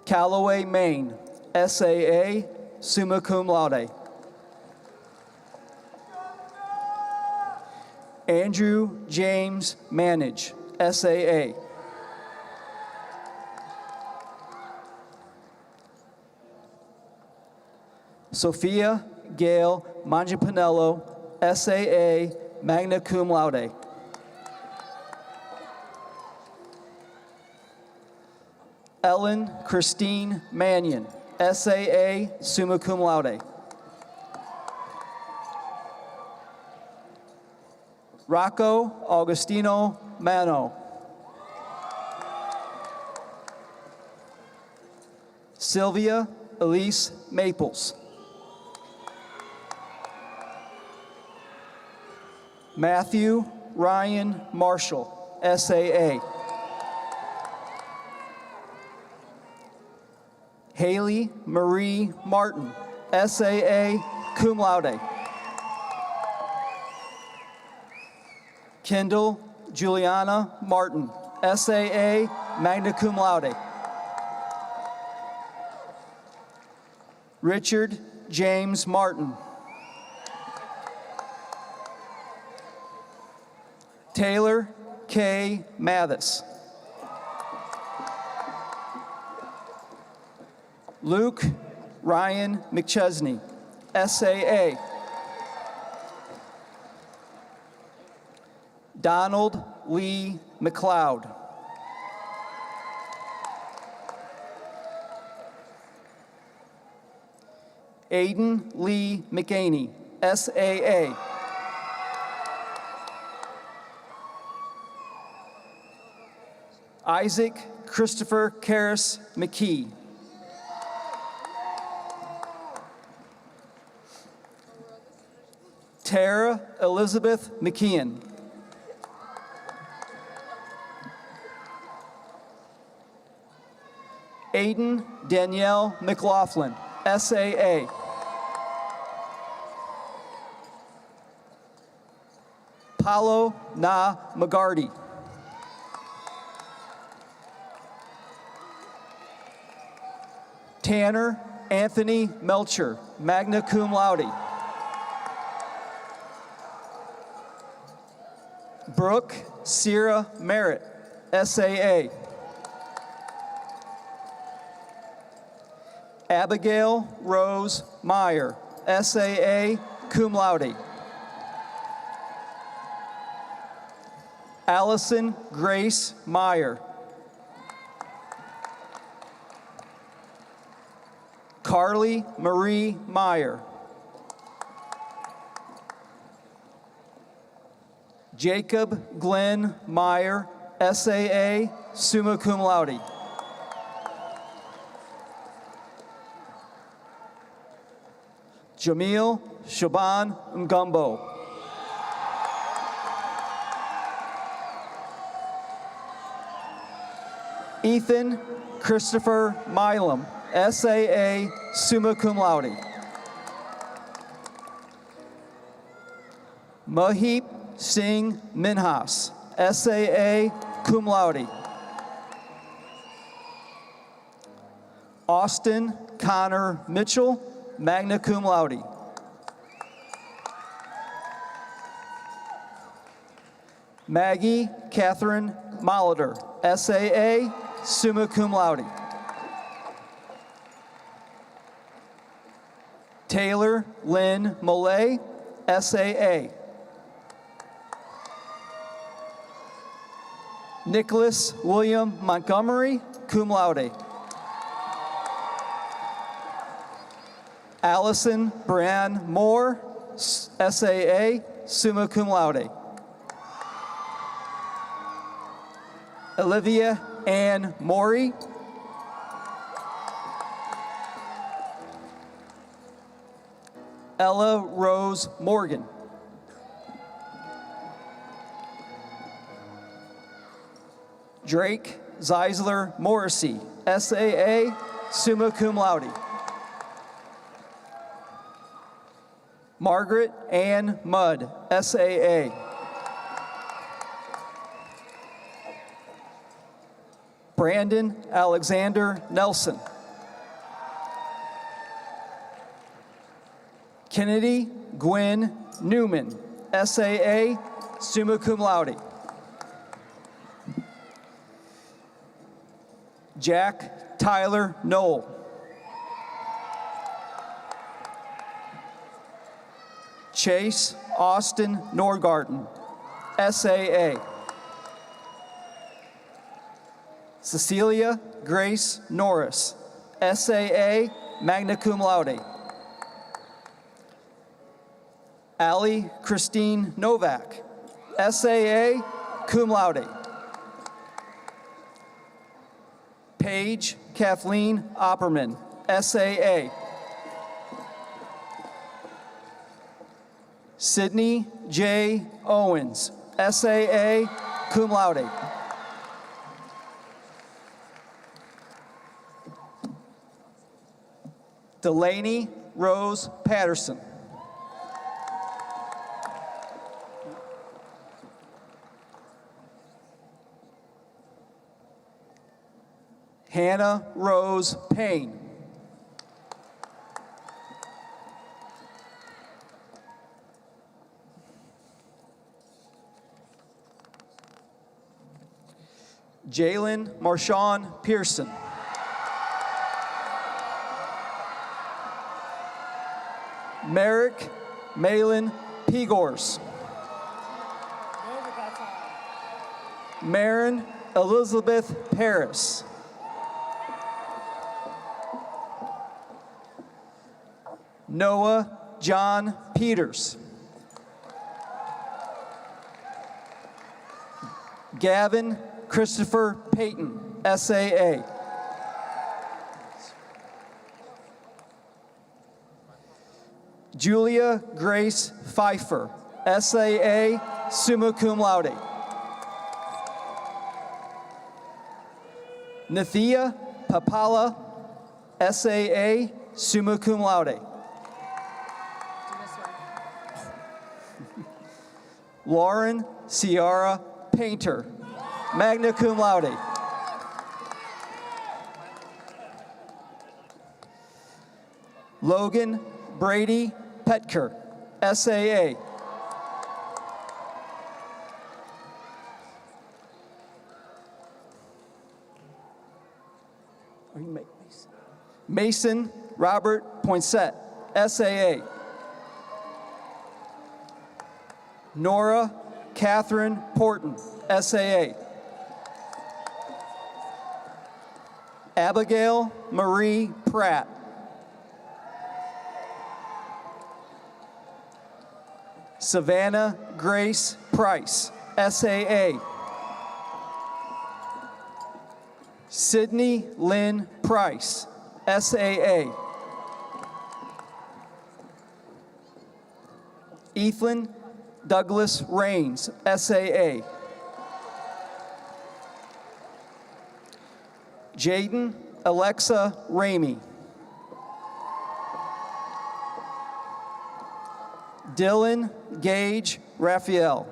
Speaker 7: Callaway Maine, SAA, summa cum laude. Andrew James Manage, SAA. Sophia Gail Mangiapinello, SAA, magna cum laude. Ellen Christine Mannion, SAA, summa cum laude. Rocco Augustino Mano. Sylvia Elise Maples. Matthew Ryan Marshall, SAA. Haley Marie Martin, SAA, cum laude. Kendall Juliana Martin, SAA, magna cum laude. Richard James Martin. Taylor K. Mathis. Luke Ryan McChesney, SAA. Donald Lee McLeod. Aiden Lee McAney, SAA. Isaac Christopher Karras McKee. Tara Elizabeth McKeon. Aiden Danielle McLaughlin, SAA. Paulo Na McGarty. Tanner Anthony Melcher, magna cum laude. Brooke Sierra Merritt, SAA. Abigail Rose Meyer, SAA, cum laude. Allison Grace Meyer. Carly Marie Meyer. Jacob Glenn Meyer, SAA, summa cum laude. Jamil Shaban Ngumbo. Ethan Christopher Milam, SAA, summa cum laude. Mahip Singh Minhas, SAA, cum laude. Austin Connor Mitchell, magna cum laude. Maggie Catherine Molitor, SAA, summa cum laude. Taylor Lynn Mollet, SAA. Nicholas William Montgomery, cum laude. Allison Brianne Moore, SAA, summa cum laude. Olivia Ann Morey. Ella Rose Morgan. Drake Zeisler Morrissey, SAA, summa cum laude. Margaret Ann Mudd, SAA. Brandon Alexander Nelson. Kennedy Gwen Newman, SAA, summa cum laude. Jack Tyler Knoll. Chase Austin Norgarten, SAA. Cecilia Grace Norris, SAA, magna cum laude. Allie Christine Novak, SAA, cum laude. Paige Kathleen Opperman, SAA. Sydney J. Owens, SAA, cum laude. Delaney Rose Patterson. Hannah Rose Payne. Jalen Marshawn Pearson. Merrick Malin Pegors. Marin Elizabeth Paris. Noah John Peters. Gavin Christopher Payton, SAA. Julia Grace Pfeiffer, SAA, summa cum laude. Nithia Papala, SAA, summa cum laude. Lauren Ciara Painter, magna cum laude. Logan Brady Petker, SAA. Mason Robert Poinsett, SAA. Nora Catherine Porton, SAA. Abigail Marie Pratt. Savannah Grace Price, SAA. Sydney Lynn Price, SAA. Ethan Douglas Rains, SAA. Jaden Alexa Ramey. Dylan Gage Raphael.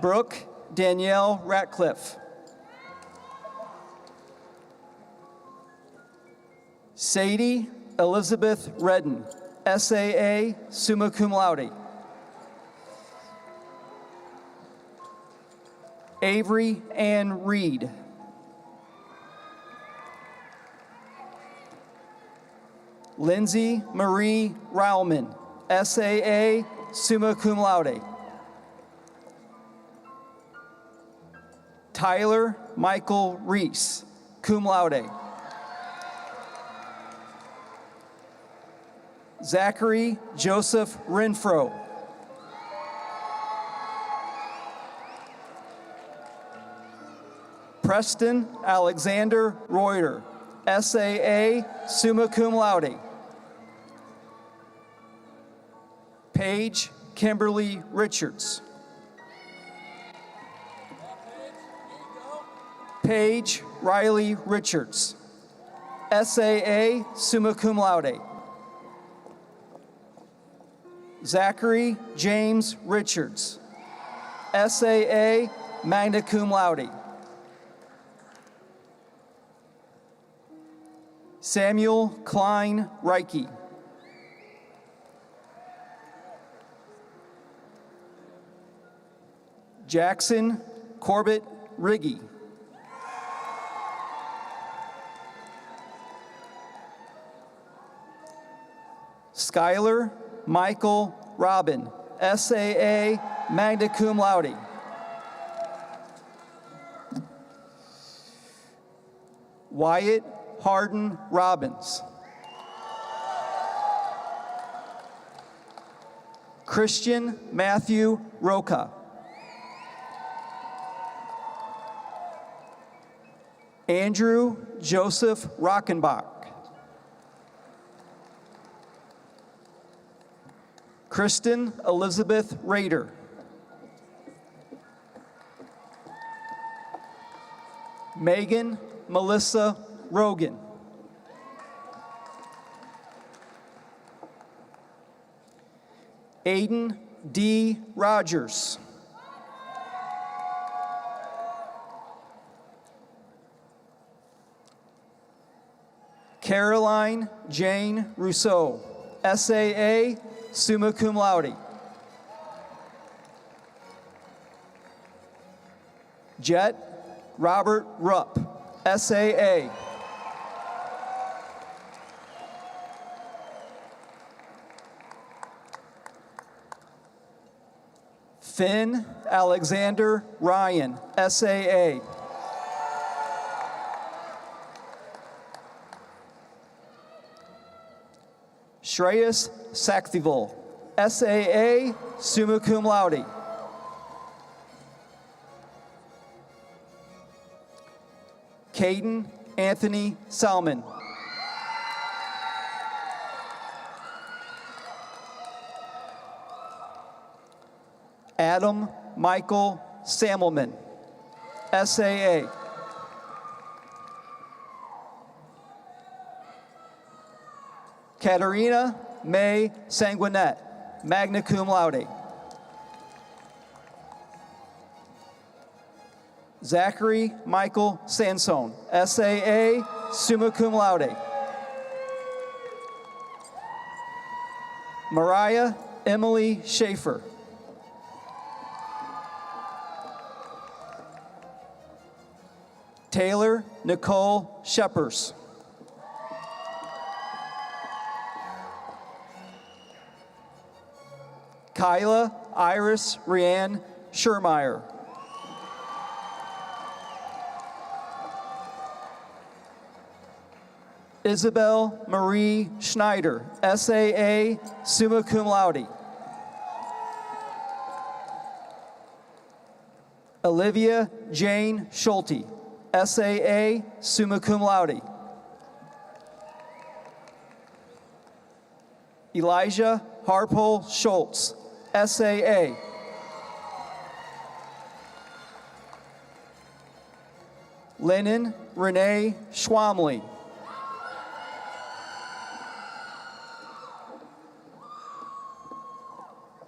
Speaker 7: Brooke Danielle Ratcliffe. Sadie Elizabeth Redden, SAA, summa cum laude. Avery Ann Reed. Lindsay Marie Rauman, SAA, summa cum laude. Tyler Michael Reese, cum laude. Zachary Joseph Renfro. Preston Alexander Reuter, SAA, summa cum laude. Paige Kimberly Richards. Paige Riley Richards, SAA, summa cum laude. Zachary James Richards, SAA, magna cum laude. Samuel Klein Reike. Jackson Corbett Riggy. Skylar Michael Robin, SAA, magna cum laude. Wyatt Hardin Robbins. Christian Matthew Roca. Andrew Joseph Rockenbach. Kristen Elizabeth Rader. Megan Melissa Rogan. Aiden D. Rogers. Caroline Jane Rousseau, SAA, summa cum laude. Jet Robert Rupp, SAA. Finn Alexander Ryan, SAA. Shreyas Sakthival, SAA, summa cum laude. Caden Anthony Salmon. Adam Michael Samelman, SAA. Katerina May Sanguinet, magna cum laude. Zachary Michael Sansone, SAA, summa cum laude. Mariah Emily Schaefer. Taylor Nicole Sheppers. Kyla Iris Rianne Schermeyer. Isabel Marie Schneider, SAA, summa cum laude. Olivia Jane Schulte, SAA, summa cum laude. Elijah Harpole Schultz, SAA. Lennon Renee Schwamley.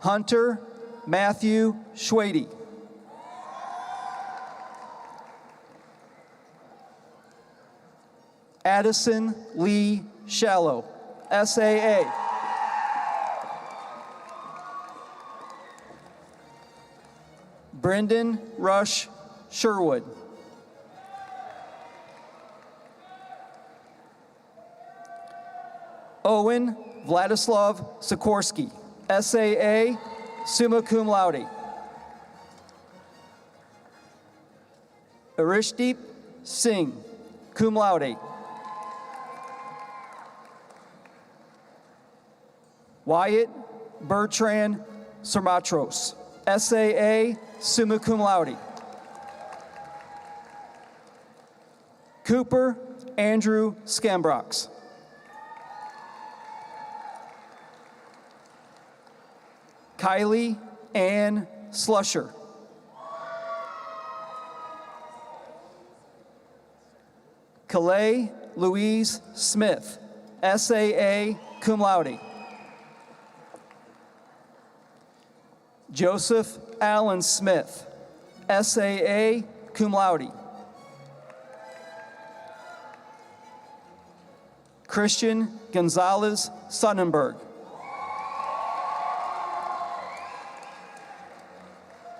Speaker 7: Hunter Matthew Schwady. Addison Lee Shallow, SAA. Brendan Rush Sherwood. Owen Vladislav Sikorsky, SAA, summa cum laude. Arishdeep Singh, cum laude. Wyatt Bertrand Sermatros, SAA, summa cum laude. Cooper Andrew Scambrox. Kylie Ann Slusher. Calais Louise Smith, SAA, cum laude. Joseph Allen Smith, SAA, cum laude. Christian Gonzalez Sonnenberg.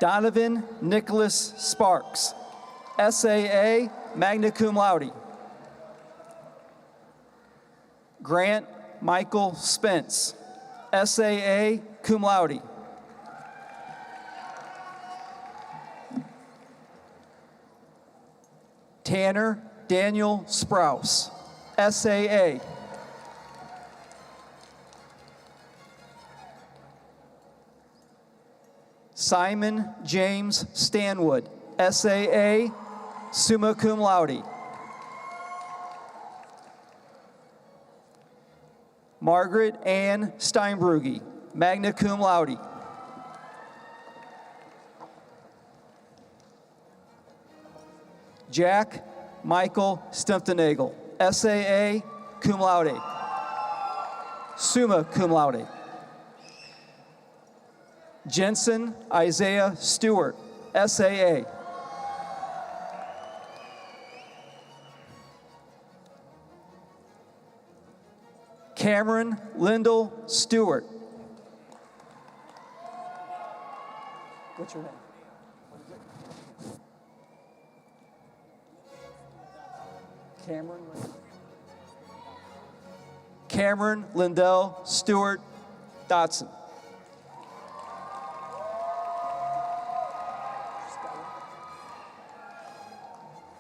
Speaker 7: Donovan Nicholas Sparks, SAA, magna cum laude. Grant Michael Spence, SAA, cum laude. Tanner Daniel Sprouse, SAA. Simon James Stanwood, SAA, summa cum laude. Margaret Ann Steinbrugge, magna cum laude. Jack Michael Stempfenagel, SAA, cum laude. Summa cum laude. Jensen Isaiah Stewart, SAA. Cameron Lyndall Stewart. What's your name? Cameron. Cameron Lindell Stewart Dotson.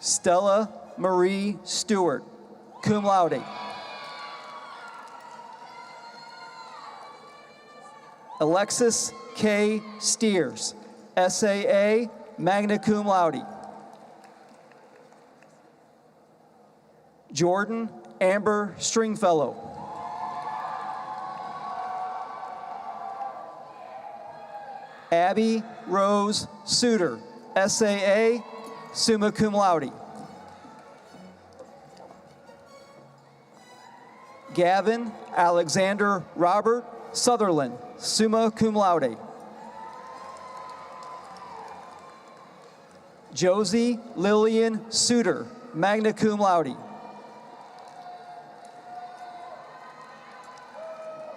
Speaker 7: Stella Marie Stewart, cum laude. Alexis K. Steers, SAA, magna cum laude. Jordan Amber Stringfellow. Abby Rose Suter, SAA, summa cum laude. Gavin Alexander Robert Sutherland, summa cum laude. Josie Lillian Suter, magna cum laude.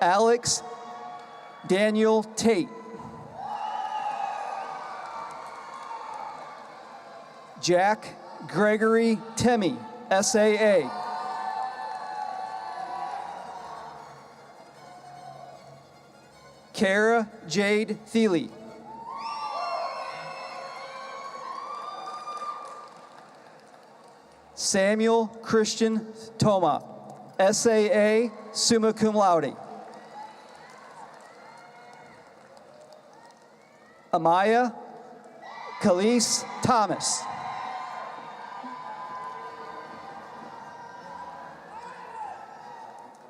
Speaker 7: Alex Daniel Tate. Jack Gregory Temmie, SAA. Kara Jade Thiele. Samuel Christian Thoma, SAA, summa cum laude. Amaya Khalees Thomas.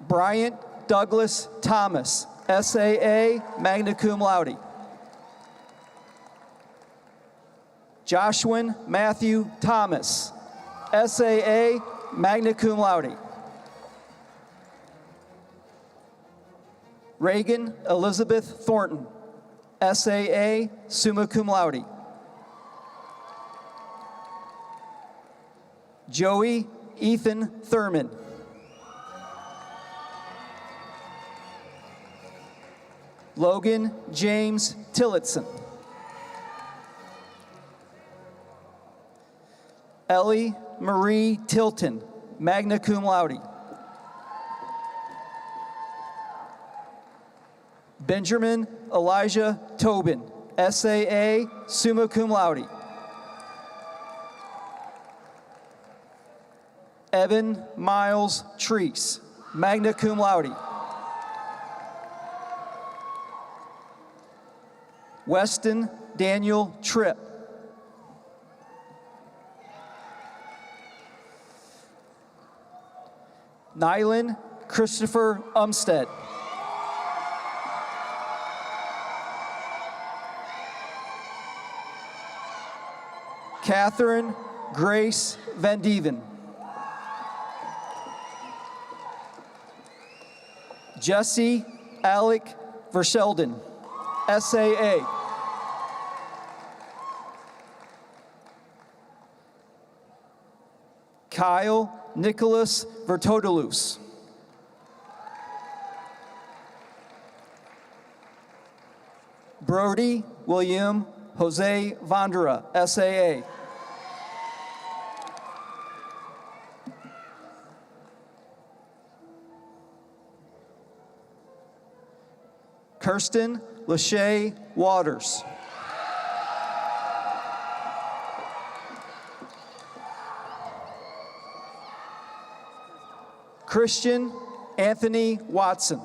Speaker 7: Bryant Douglas Thomas, SAA, magna cum laude. Joshua Matthew Thomas, SAA, magna cum laude. Reagan Elizabeth Thornton, SAA, summa cum laude. Joey Ethan Thurman. Logan James Tillotson. Ellie Marie Tilton, magna cum laude. Benjamin Elijah Tobin, SAA, summa cum laude. Evan Miles Treese, magna cum laude. Weston Daniel Tripp. Nylan Christopher Umstead. Catherine Grace Van Dieven. Jesse Alec Verschelden, SAA. Kyle Nicholas Vertodelus. Brody William Jose Vondera, SAA. Kirsten Lachey Waters. Christian Anthony Watson.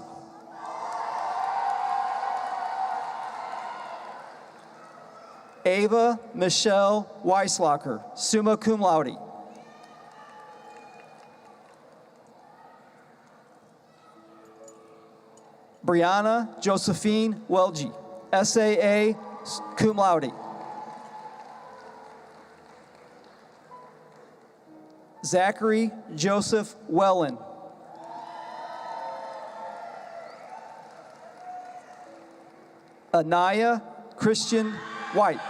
Speaker 7: Ava Michelle Weisslacker, summa cum laude. Brianna Josephine Welge, SAA, cum laude. Zachary Joseph Wellen. Anaya Christian White.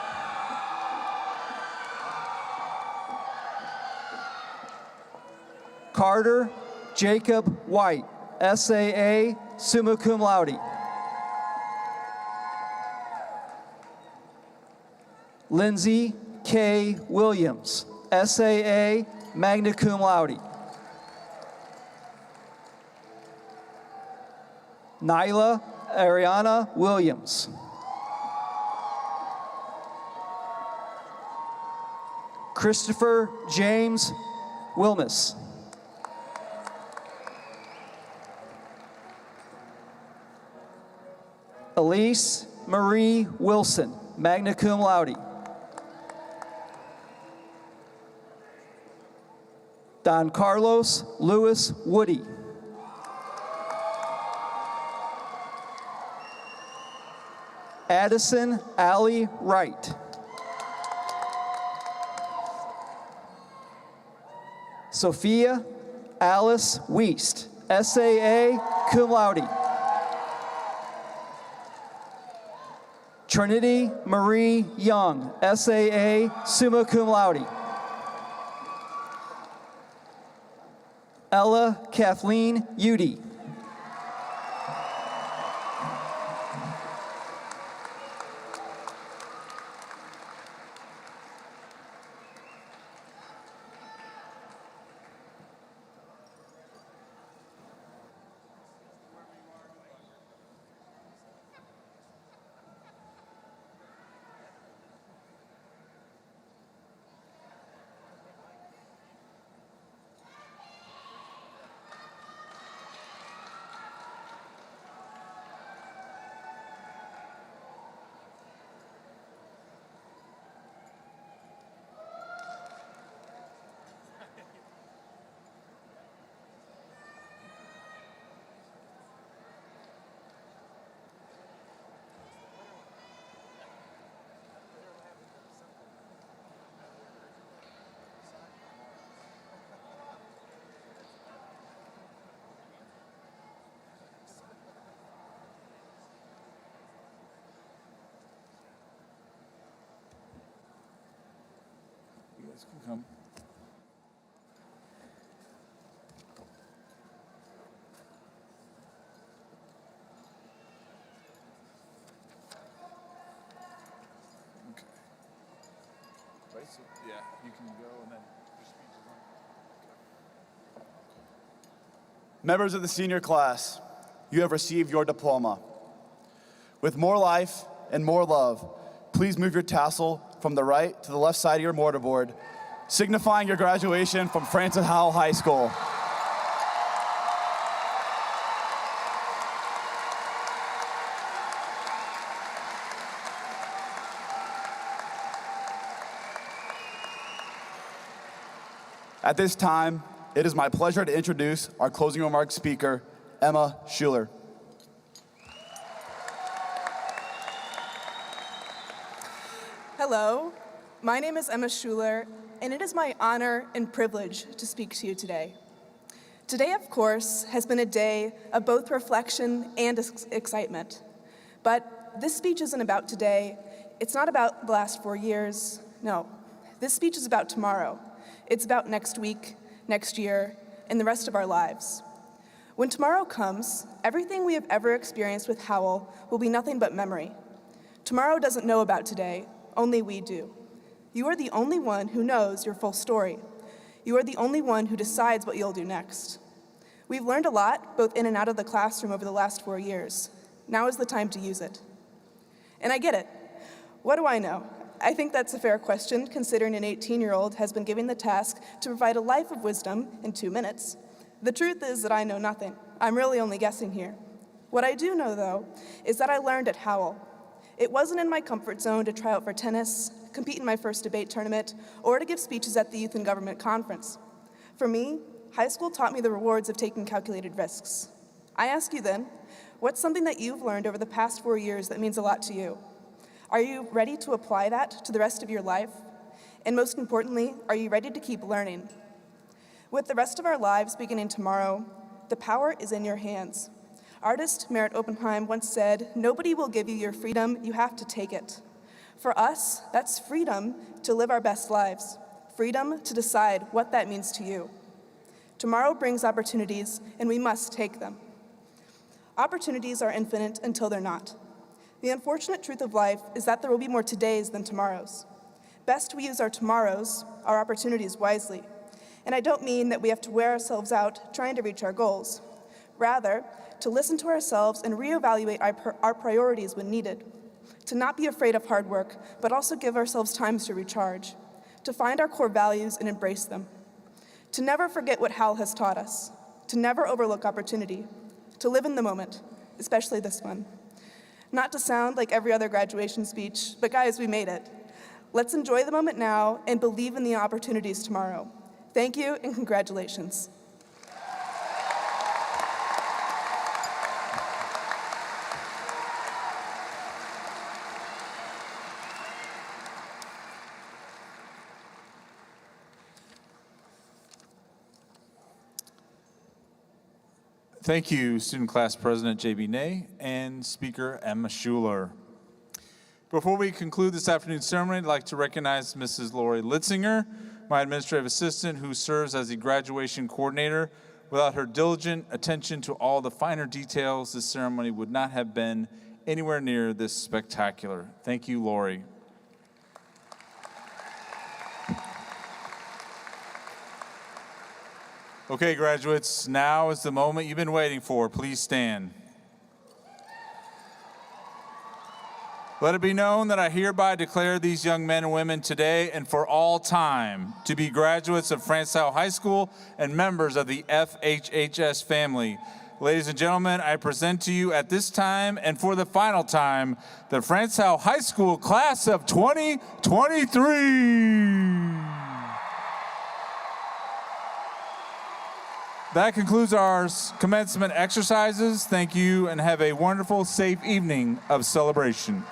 Speaker 7: Carter Jacob White, SAA, summa cum laude. Lindsay K. Williams, SAA, magna cum laude. Nyla Ariana Williams. Christopher James Wilmus. Elise Marie Wilson, magna cum laude. Don Carlos Lewis Woody. Addison Allie Wright. Sophia Alice Wiest, SAA, cum laude. Trinity Marie Young, SAA, summa cum laude. Ella Kathleen Udy.
Speaker 3: You guys can come. Okay. Right, so, yeah, you can go and then.
Speaker 8: Members of the senior class, you have received your diploma. With more life and more love, please move your tassel from the right to the left side of your mortarboard, signifying your graduation from Francis Howell High School. At this time, it is my pleasure to introduce our closing remarks speaker, Emma Schuler.
Speaker 9: Hello, my name is Emma Schuler, and it is my honor and privilege to speak to you today. Today, of course, has been a day of both reflection and excitement. But this speech isn't about today. It's not about the last 4 years. No, this speech is about tomorrow. It's about next week, next year, and the rest of our lives. When tomorrow comes, everything we have ever experienced with Howell will be nothing but memory. Tomorrow doesn't know about today, only we do. You are the only one who knows your full story. You are the only one who decides what you'll do next. We've learned a lot, both in and out of the classroom over the last 4 years. Now is the time to use it. And I get it. What do I know? I think that's a fair question, considering an 18-year-old has been given the task to provide a life of wisdom in 2 minutes. The truth is that I know nothing. I'm really only guessing here. What I do know, though, is that I learned at Howell. It wasn't in my comfort zone to try out for tennis, compete in my first debate tournament, or to give speeches at the Youth and Government Conference. For me, high school taught me the rewards of taking calculated risks. I ask you then, what's something that you've learned over the past 4 years that means a lot to you? Are you ready to apply that to the rest of your life? And most importantly, are you ready to keep learning? With the rest of our lives beginning tomorrow, the power is in your hands. Artist Merritt Oppenheim once said, "Nobody will give you your freedom, you have to take it." For us, that's freedom to live our best lives, freedom to decide what that means to you. Tomorrow brings opportunities, and we must take them. Opportunities are infinite until they're not. The unfortunate truth of life is that there will be more todays than tomorrows. Best we use our tomorrows, our opportunities wisely. And I don't mean that we have to wear ourselves out trying to reach our goals. Rather, to listen to ourselves and reevaluate our priorities when needed. To not be afraid of hard work, but also give ourselves times to recharge. To find our core values and embrace them. To never forget what Howell has taught us. To never overlook opportunity. To live in the moment, especially this one. Not to sound like every other graduation speech, but guys, we made it. Let's enjoy the moment now and believe in the opportunities tomorrow. Thank you and congratulations.
Speaker 3: Thank you, Student Class President J.B. Ney and Speaker Emma Schuler. Before we conclude this afternoon's ceremony, I'd like to recognize Mrs. Lori Litzinger, my administrative assistant who serves as the graduation coordinator. Without her diligent attention to all the finer details, this ceremony would not have been anywhere near this spectacular. Thank you, Lori. Okay, graduates, now is the moment you've been waiting for. Please stand. Let it be known that I hereby declare these young men and women today and for all time to be graduates of Francis Howell High School and members of the FHHS family. Ladies and gentlemen, I present to you at this time and for the final time the Francis Howell High School class of 2023. That concludes our commencement exercises. Thank you and have a wonderful, safe evening of celebration.